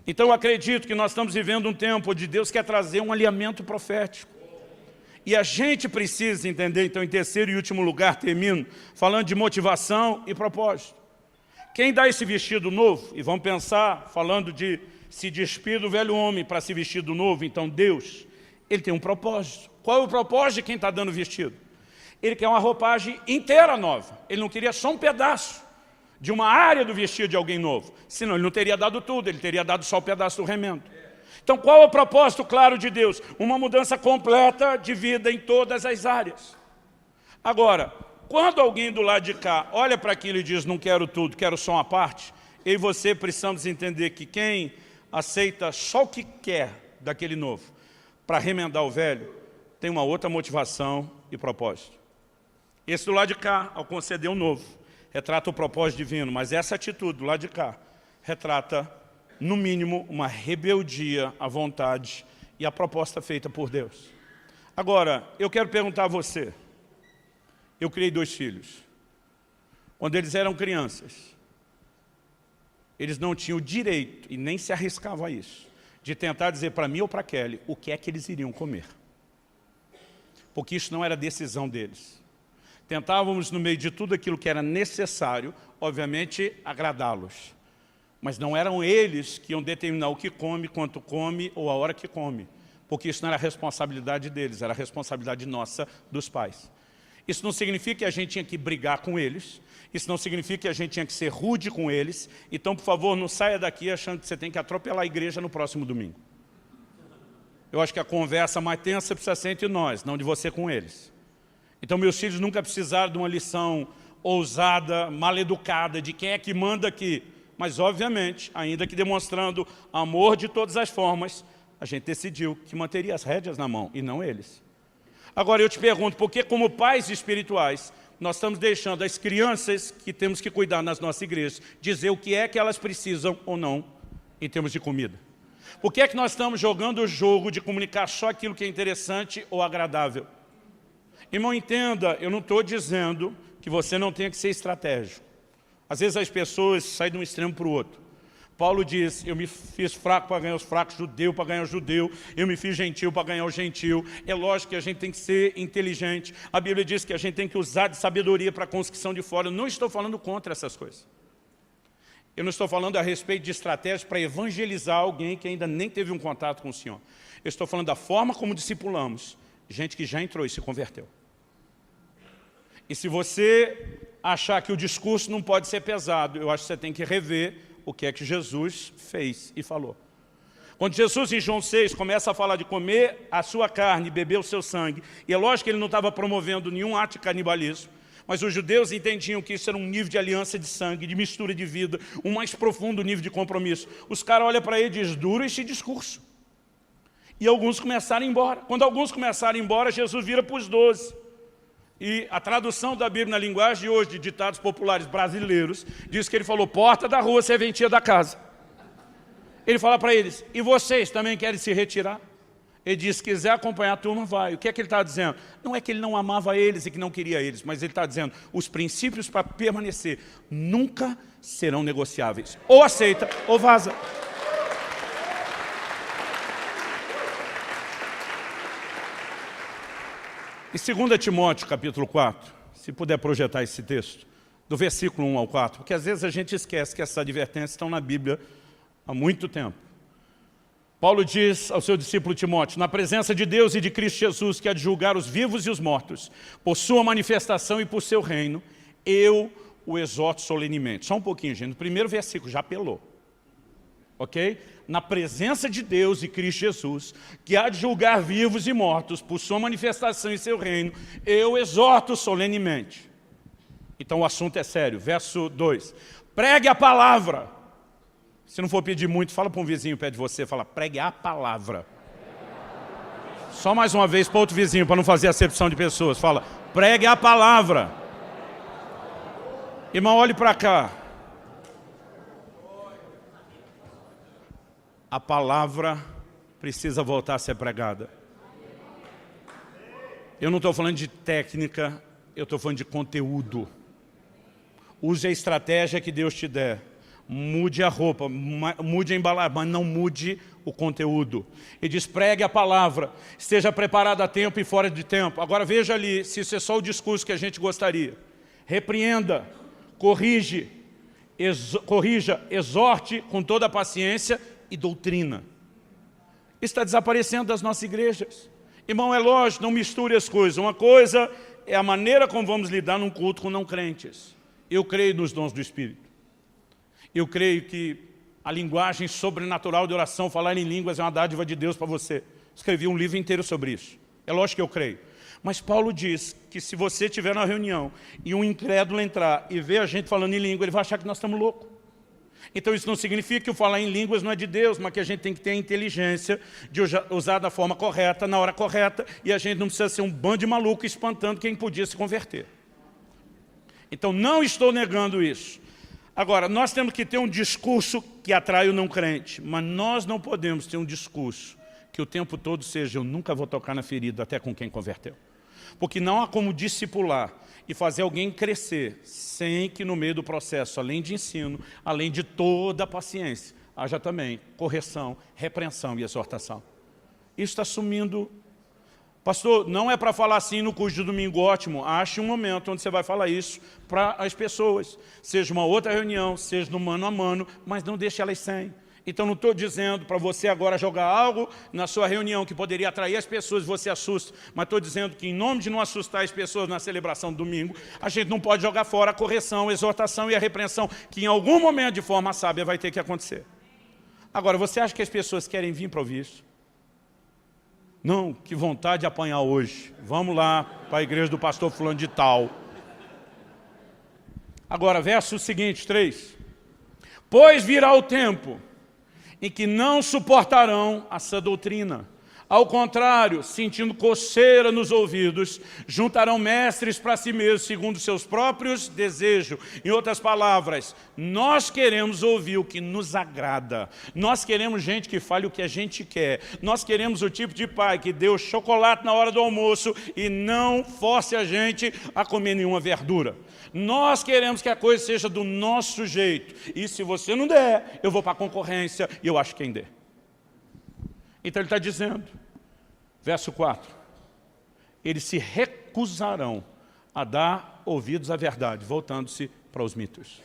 Então, eu acredito que nós estamos vivendo um tempo onde Deus quer trazer um alinhamento profético. E a gente precisa entender, então, em terceiro e último lugar, termino, falando de motivação e propósito. Quem dá esse vestido novo, e vamos pensar, falando de se despir do velho homem para se vestir do novo, então Deus, Ele tem um propósito. Qual é o propósito de quem está dando o vestido? Ele quer uma roupagem inteira nova. Ele não queria só um pedaço de uma área do vestido de alguém novo. Senão ele não teria dado tudo, ele teria dado só o pedaço do remendo. Então qual é o propósito claro de Deus? Uma mudança completa de vida em todas as áreas. Agora, quando alguém do lado de cá olha para aquilo e diz: não quero tudo, quero só uma parte, eu e você precisamos entender que quem aceita só o que quer daquele novo para remendar o velho, tem uma outra motivação e propósito. Esse do lado de cá, ao conceder o novo, retrata o propósito divino, mas essa atitude do lado de cá retrata, no mínimo, uma rebeldia à vontade e à proposta feita por Deus. Agora, eu quero perguntar a você, eu criei 2 filhos. Quando eles eram crianças, eles não tinham o direito, e nem se arriscavam a isso, de tentar dizer para mim ou para Kelly o que é que eles iriam comer. Porque isso não era decisão deles. Tentávamos, no meio de tudo aquilo que era necessário, obviamente, agradá-los. Mas não eram eles que iam determinar o que come, quanto come ou a hora que come. Porque isso não era responsabilidade deles, era responsabilidade nossa, dos pais. Isso não significa que a gente tinha que brigar com eles, isso não significa que a gente tinha que ser rude com eles. Então, por favor, não saia daqui achando que você tem que atropelar a igreja no próximo domingo. Eu acho que a conversa mais tensa precisa ser entre nós, não de você com eles. Então, meus filhos nunca precisaram de uma lição ousada, mal educada, de quem é que manda aqui. Mas, obviamente, ainda que demonstrando amor de todas as formas, a gente decidiu que manteria as rédeas na mão, e não eles. Agora, eu te pergunto, por que como pais espirituais, nós estamos deixando as crianças que temos que cuidar nas nossas igrejas dizer o que é que elas precisam ou não em termos de comida? Por que é que nós estamos jogando o jogo de comunicar só aquilo que é interessante ou agradável? Irmão, entenda, eu não estou dizendo que você não tenha que ser estratégico. Às vezes as pessoas saem de um extremo para o outro. Paulo diz: eu me fiz fraco para ganhar os fracos, judeu para ganhar o judeu, eu me fiz gentil para ganhar o gentil. É lógico que a gente tem que ser inteligente. A Bíblia diz que a gente tem que usar de sabedoria para a consecução de fora. Eu não estou falando contra essas coisas. Eu não estou falando a respeito de estratégias para evangelizar alguém que ainda nem teve um contato com o Senhor. Eu estou falando da forma como discipulamos gente que já entrou e se converteu. E se você achar que o discurso não pode ser pesado. Eu acho que você tem que rever o que é que Jesus fez e falou. Quando Jesus, em João 6, começa a falar de comer a sua carne e beber o seu sangue, e é lógico que ele não estava promovendo nenhum ato de canibalismo, mas os judeus entendiam que isso era um nível de aliança de sangue, de mistura de vida, um mais profundo nível de compromisso. Os caras olham para ele e dizem, duro esse discurso. E alguns começaram a ir embora. Quando alguns começaram a ir embora, Jesus vira para os 12. E a tradução da Bíblia na linguagem de hoje, de ditados populares brasileiros, diz que ele falou, porta da rua, serventia da casa. Ele fala para eles, e vocês também querem se retirar? Ele diz, se quiser acompanhar a turma, vai. O que é que ele está dizendo? Não é que ele não amava eles e que não queria eles, mas ele está dizendo, os princípios para permanecer nunca serão negociáveis. Ou aceita, ou vaza. Em 2 Timóteo, capítulo 4, se puder projetar esse texto, do versículo 1 ao 4, porque às vezes a gente esquece que essas advertências estão na Bíblia há muito tempo. Paulo diz ao seu discípulo Timóteo, na presença de Deus e de Cristo Jesus, que há de julgar os vivos e os mortos, por sua manifestação e por seu reino, eu o exorto solenemente. Só um pouquinho, gente, no primeiro versículo já apelou. Ok? Na presença de Deus e Cristo Jesus, que há de julgar vivos e mortos, por sua manifestação e seu reino, eu exorto solenemente. Então o assunto é sério. Verso 2. Pregue a palavra. Se não for pedir muito, fala para um vizinho perto de você, fala, pregue a palavra. Só mais uma vez para outro vizinho, para não fazer acepção de pessoas. Fala, pregue a palavra. Irmão, olhe para cá. A palavra precisa voltar a ser pregada. Eu não estou falando de técnica, eu estou falando de conteúdo. Use a estratégia que Deus te der. Mude a roupa, mude a embalagem, mas não mude o conteúdo. Ele diz, pregue a palavra, esteja preparado a tempo e fora de tempo. Agora veja ali, se isso é só o discurso que a gente gostaria. Repreenda, corrija, exorte com toda a paciência e doutrina. Isso está desaparecendo das nossas igrejas. Irmão, é lógico, não misture as coisas. Uma coisa é a maneira como vamos lidar num culto com não crentes. Eu creio nos dons do Espírito. Eu creio que a linguagem sobrenatural de oração, falar em línguas, é uma dádiva de Deus para você. Escrevi um livro inteiro sobre isso. É lógico que eu creio. Mas Paulo diz que se você estiver na reunião e um incrédulo entrar e ver a gente falando em língua, ele vai achar que nós estamos loucos. Então isso não significa que o falar em línguas não é de Deus, mas que a gente tem que ter a inteligência de usar da forma correta, na hora correta, e a gente não precisa ser um bando de maluco espantando quem podia se converter. Então não estou negando isso. Agora, nós temos que ter um discurso que atrai o não crente, mas nós não podemos ter um discurso que o tempo todo seja, eu nunca vou tocar na ferida até com quem converteu. Porque não há como discipular e fazer alguém crescer sem que no meio do processo, além de ensino, além de toda a paciência, haja também correção, repreensão e exortação. Isso está sumindo. Pastor, não é para falar assim no curso de domingo, ótimo. Ache um momento onde você vai falar isso para as pessoas. Seja uma outra reunião, seja no mano a mano, mas não deixe elas sem. Então não estou dizendo para você agora jogar algo na sua reunião que poderia atrair as pessoas e você assusta, mas estou dizendo que em nome de não assustar as pessoas na celebração do domingo, a gente não pode jogar fora a correção, a exortação e a repreensão, que em algum momento de forma sábia vai ter que acontecer. Agora, você acha que as pessoas querem vir para ouvir isso? Não, que vontade de apanhar hoje. Vamos lá para a igreja do pastor fulano de tal. Agora, verso seguinte, 3. Pois virá o tempo em que não suportarão essa doutrina. Ao contrário, sentindo coceira nos ouvidos, juntarão mestres para si mesmos, segundo seus próprios desejos. Em outras palavras, nós queremos ouvir o que nos agrada. Nós queremos gente que fale o que a gente quer. Nós queremos o tipo de pai que dê o chocolate na hora do almoço e não force a gente a comer nenhuma verdura. Nós queremos que a coisa seja do nosso jeito. E se você não der, eu vou para a concorrência e eu acho quem der. Então ele está dizendo, verso 4, eles se recusarão a dar ouvidos à verdade, voltando-se para os mitos.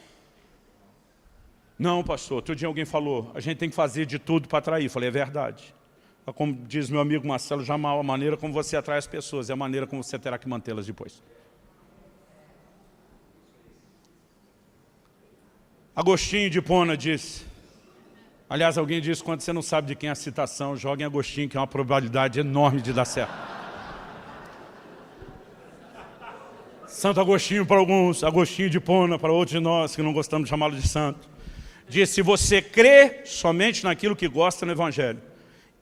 Não, pastor, outro dia alguém falou, a gente tem que fazer de tudo para atrair. Eu falei, é verdade. Como diz meu amigo Marcelo Jamal, a maneira como você atrai as pessoas é a maneira como você terá que mantê-las depois. Agostinho de Hipona disse, aliás, alguém disse, quando você não sabe de quem é a citação, joga em Agostinho, que é uma probabilidade enorme de dar certo. Santo Agostinho para alguns, Agostinho de Hipona para outros de nós, que não gostamos de chamá-lo de santo, diz, se você crê somente naquilo que gosta no Evangelho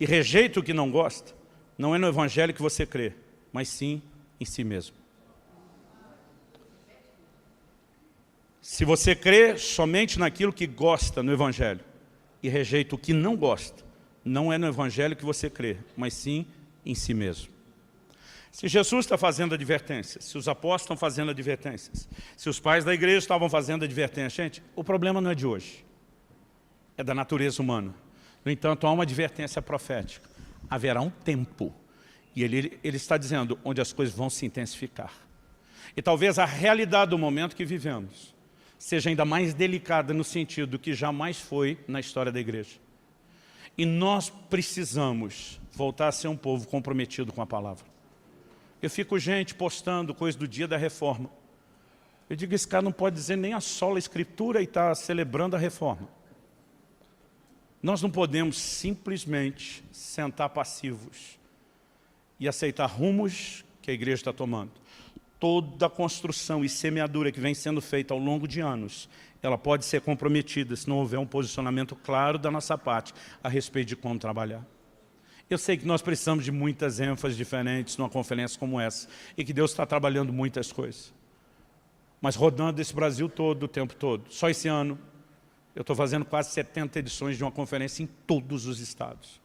e rejeita o que não gosta, não é no Evangelho que você crê, mas sim em si mesmo. Se você crê somente naquilo que gosta no Evangelho e rejeita o que não gosta, não é no Evangelho que você crê, mas sim em si mesmo. Se Jesus está fazendo advertências, se os apóstolos estão fazendo advertências, se os pais da igreja estavam fazendo advertências, gente, o problema não é de hoje, é da natureza humana. No entanto, há uma advertência profética. Haverá um tempo, e ele está dizendo, onde as coisas vão se intensificar. E talvez a realidade do momento que vivemos seja ainda mais delicada no sentido do que jamais foi na história da igreja. E nós precisamos voltar a ser um povo comprometido com a palavra. Eu fico, gente, postando coisas do dia da reforma. Eu digo, esse cara não pode dizer nem a sola escritura e está celebrando a reforma. Nós não podemos simplesmente sentar passivos e aceitar rumos que a igreja está tomando. Toda a construção e semeadura que vem sendo feita ao longo de anos, ela pode ser comprometida se não houver um posicionamento claro da nossa parte a respeito de como trabalhar. Eu sei que nós precisamos de muitas ênfases diferentes numa conferência como essa e que Deus está trabalhando muitas coisas. Mas rodando esse Brasil todo, o tempo todo. Só esse ano, eu estou fazendo quase 70 edições de uma conferência em todos os estados.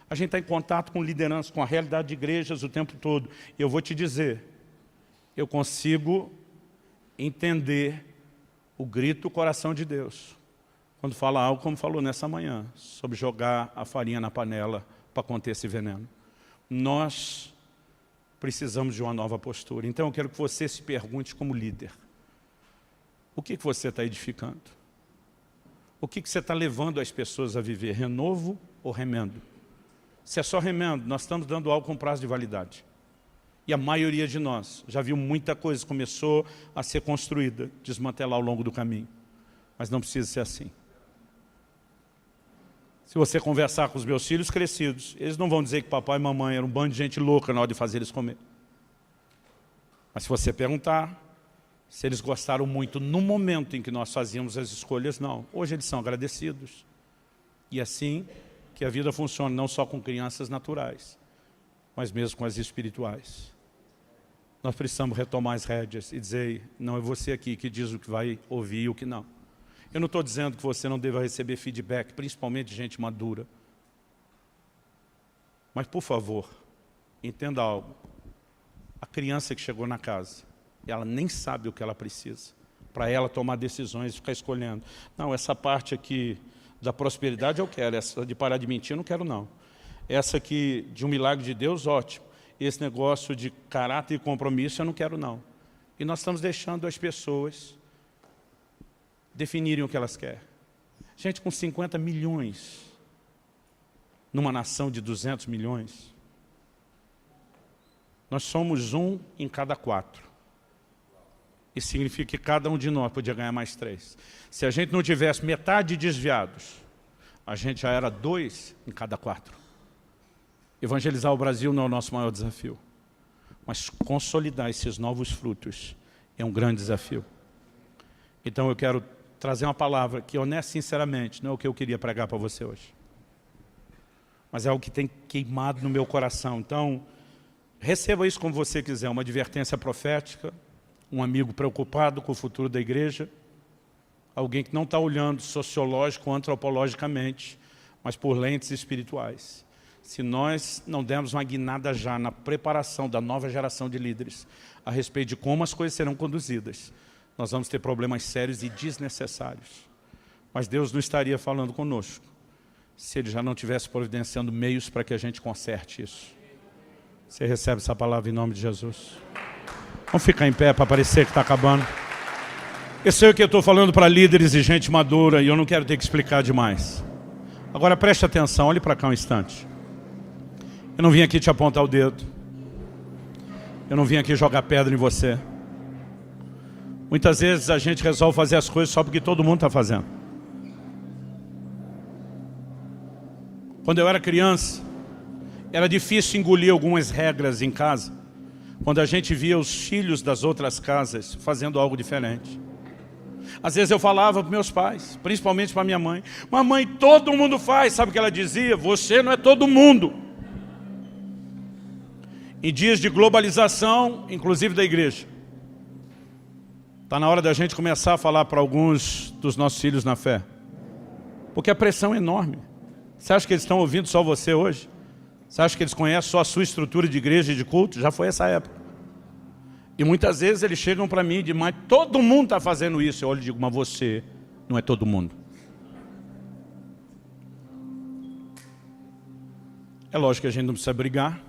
A gente está em contato com liderança, com a realidade de igrejas o tempo todo. E eu vou te dizer, eu consigo entender o grito do coração de Deus quando fala algo como falou nessa manhã, sobre jogar a farinha na panela para conter esse veneno. Nós precisamos de uma nova postura. Então eu quero que você se pergunte como líder. O que você está edificando? O que você está levando as pessoas a viver? Renovo ou remendo? Se é só remendo, nós estamos dando algo com prazo de validade. E a maioria de nós já viu muita coisa que começou a ser construída, desmantelar ao longo do caminho. Mas não precisa ser assim. Se você conversar com os meus filhos crescidos, eles não vão dizer que papai e mamãe eram um bando de gente louca na hora de fazer eles comer. Mas se você perguntar se eles gostaram muito no momento em que nós fazíamos as escolhas, não. Hoje eles são agradecidos. E assim que a vida funciona, não só com crianças naturais, mas mesmo com as espirituais. Nós precisamos retomar as rédeas e dizer, não é você aqui que diz o que vai ouvir e o que não. Eu não estou dizendo que você não deva receber feedback, principalmente de gente madura. Mas, por favor, entenda algo. A criança que chegou na casa, ela nem sabe o que ela precisa. Para ela tomar decisões e ficar escolhendo. Não, essa parte aqui da prosperidade eu quero, essa de parar de mentir eu não quero não. Essa aqui de um milagre de Deus, ótimo. Esse negócio de caráter e compromisso eu não quero não. E nós estamos deixando as pessoas definirem o que elas querem. Gente, com 50 milhões, numa nação de 200 milhões, nós somos 1 em cada 4. Isso significa que cada um de nós podia ganhar mais 3. Se a gente não tivesse metade de desviados, a gente já era 2 em cada 4. Evangelizar o Brasil não é o nosso maior desafio, mas consolidar esses novos frutos é um grande desafio. Então eu quero trazer uma palavra que, honesto e sinceramente, não é o que eu queria pregar para você hoje. Mas é algo que tem queimado no meu coração. Então, receba isso como você quiser, uma advertência profética, um amigo preocupado com o futuro da igreja, alguém que não está olhando sociológico ou antropologicamente, mas por lentes espirituais. Se nós não dermos uma guinada já na preparação da nova geração de líderes a respeito de como as coisas serão conduzidas, nós vamos ter problemas sérios e desnecessários. Mas Deus não estaria falando conosco se Ele já não estivesse providenciando meios para que a gente conserte isso. Você recebe essa palavra em nome de Jesus? Vamos ficar em pé para parecer que está acabando. Eu sei o que eu estou falando para líderes e gente madura e eu não quero ter que explicar demais. Agora preste atenção, olhe para cá um instante. Eu não vim aqui te apontar o dedo. Eu não vim aqui jogar pedra em você. Muitas vezes a gente resolve fazer as coisas só porque todo mundo está fazendo. Quando eu era criança, era difícil engolir algumas regras em casa, quando a gente via os filhos das outras casas fazendo algo diferente. Às vezes eu falava para meus pais, principalmente para minha mãe: mamãe, todo mundo faz. Sabe o que ela dizia? Você não é todo mundo. Em dias de globalização, inclusive da igreja, está na hora da gente começar a falar para alguns dos nossos filhos na fé, porque a pressão é enorme. Você acha que eles estão ouvindo só você hoje? Você acha que eles conhecem só a sua estrutura de igreja e de culto? Já foi essa época. E muitas vezes eles chegam para mim e dizem: mas todo mundo está fazendo isso. Eu olho e digo: mas você não é todo mundo. É lógico que a gente não precisa brigar,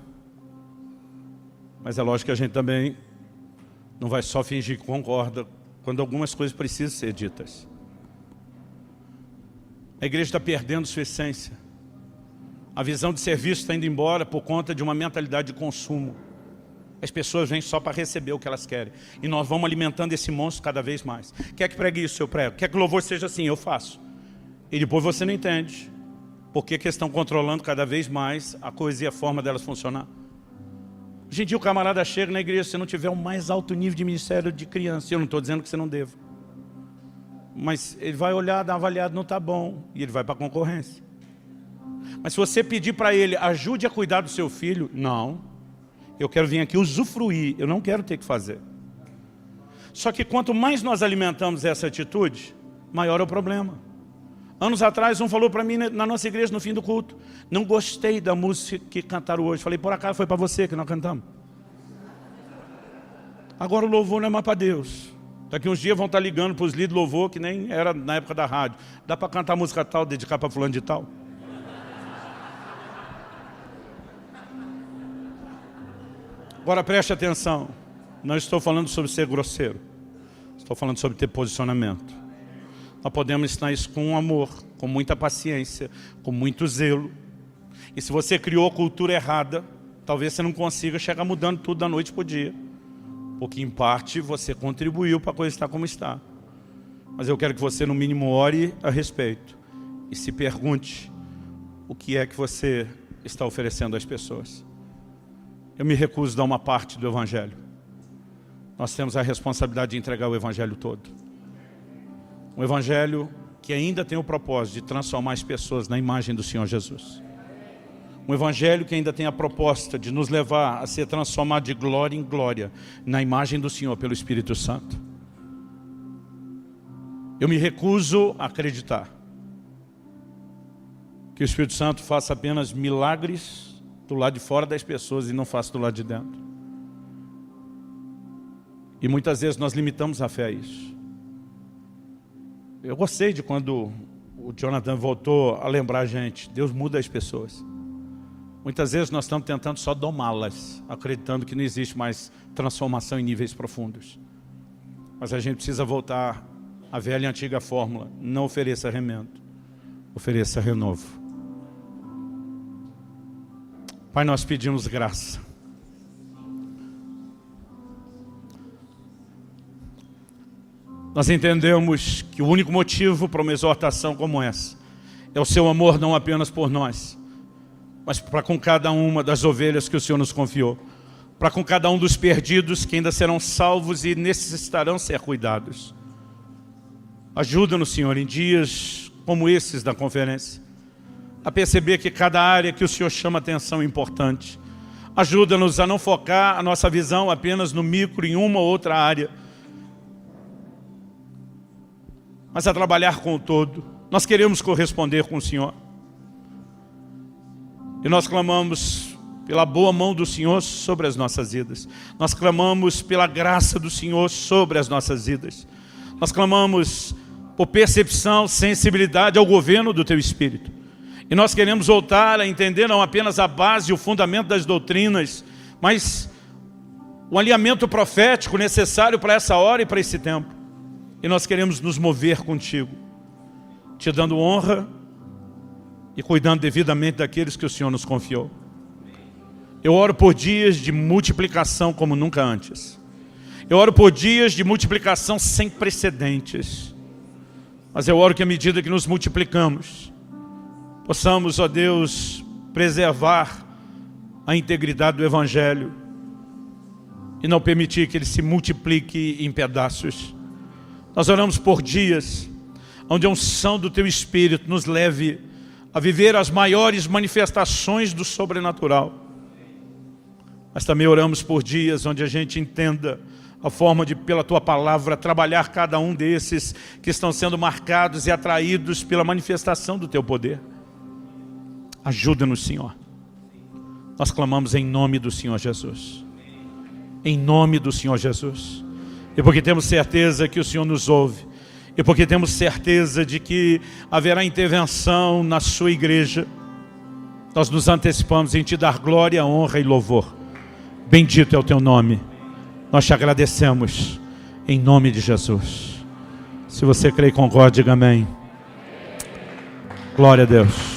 mas é lógico que a gente também não vai só fingir que concorda quando algumas coisas precisam ser ditas. A igreja está perdendo sua essência. A visão de serviço está indo embora por conta de uma mentalidade de consumo. As pessoas vêm só para receber o que elas querem. E nós vamos alimentando esse monstro cada vez mais. Quer que pregue isso? Eu prego. Quer que o louvor seja assim? Eu faço. E depois você não entende por que eles estão controlando cada vez mais a coisa e a forma delas funcionar. Hoje em dia o camarada chega na igreja: se não tiver o mais alto nível de ministério de criança. Eu não estou dizendo que você não deva, mas ele vai olhar, dar uma avaliada, não está bom, e ele vai para a concorrência. Mas se você pedir para ele: ajude a cuidar do seu filho, não, eu quero vir aqui usufruir, eu não quero ter que fazer. Só que quanto mais nós alimentamos essa atitude, maior é o problema. Anos atrás um falou para mim na nossa igreja no fim do culto: não gostei da música que cantaram hoje. Falei: por acaso foi para você que nós cantamos? Agora o louvor não é mais para Deus. Daqui uns dias vão estar ligando para os líderes de louvor, que nem era na época da rádio: dá para cantar música tal, dedicar para fulano de tal? Agora preste atenção, não estou falando sobre ser grosseiro, estou falando sobre ter posicionamento. Nós podemos ensinar isso com amor, com muita paciência, com muito zelo. E se você criou a cultura errada, talvez você não consiga chegar mudando tudo da noite para o dia, porque em parte você contribuiu para a coisa estar como está. Mas eu quero que você no mínimo ore a respeito e se pergunte o que é que você está oferecendo às pessoas. Eu me recuso a dar uma parte do Evangelho. Nós temos a responsabilidade de entregar o Evangelho todo. Um Evangelho que ainda tem o propósito de transformar as pessoas na imagem do Senhor Jesus. Um Evangelho que ainda tem a proposta de nos levar a ser transformado de glória em glória na imagem do Senhor pelo Espírito Santo. Eu me recuso a acreditar que o Espírito Santo faça apenas milagres do lado de fora das pessoas e não faça do lado de dentro. E muitas vezes nós limitamos a fé a isso. Eu gostei de quando o Jonathan voltou a lembrar a gente: Deus muda as pessoas. Muitas vezes nós estamos tentando só domá-las, acreditando que não existe mais transformação em níveis profundos. Mas a gente precisa voltar à velha e antiga fórmula: não ofereça remendo, ofereça renovo. Pai, nós pedimos graça. Nós entendemos que o único motivo para uma exortação como essa é o seu amor, não apenas por nós, mas para com cada uma das ovelhas que o Senhor nos confiou, para com cada um dos perdidos que ainda serão salvos e necessitarão ser cuidados. Ajuda-nos, Senhor, em dias como esses da conferência, a perceber que cada área que o Senhor chama atenção é importante. Ajuda-nos a não focar a nossa visão apenas no micro, em uma ou outra área, mas a trabalhar com o todo. Nós queremos corresponder com o Senhor. E nós clamamos pela boa mão do Senhor sobre as nossas vidas. Nós clamamos pela graça do Senhor sobre as nossas vidas. Nós clamamos por percepção, sensibilidade ao governo do Teu Espírito. E nós queremos voltar a entender não apenas a base e o fundamento das doutrinas, mas o alinhamento profético necessário para essa hora e para esse tempo. E nós queremos nos mover contigo, te dando honra e cuidando devidamente daqueles que o Senhor nos confiou. Eu oro por dias de multiplicação como nunca antes. Eu oro por dias de multiplicação sem precedentes. Mas eu oro que à medida que nos multiplicamos, possamos, ó Deus, preservar a integridade do Evangelho e não permitir que ele se multiplique em pedaços. Nós oramos por dias onde a unção do Teu Espírito nos leve a viver as maiores manifestações do sobrenatural. Mas também oramos por dias onde a gente entenda a forma de, pela Tua Palavra, trabalhar cada um desses que estão sendo marcados e atraídos pela manifestação do Teu poder. Ajuda-nos, Senhor. Nós clamamos em nome do Senhor Jesus. Em nome do Senhor Jesus. E porque temos certeza que o Senhor nos ouve, e porque temos certeza de que haverá intervenção na sua igreja, nós nos antecipamos em Te dar glória, honra e louvor. Bendito é o Teu nome. Nós Te agradecemos em nome de Jesus. Se você crê e concorda, diga amém. Glória a Deus.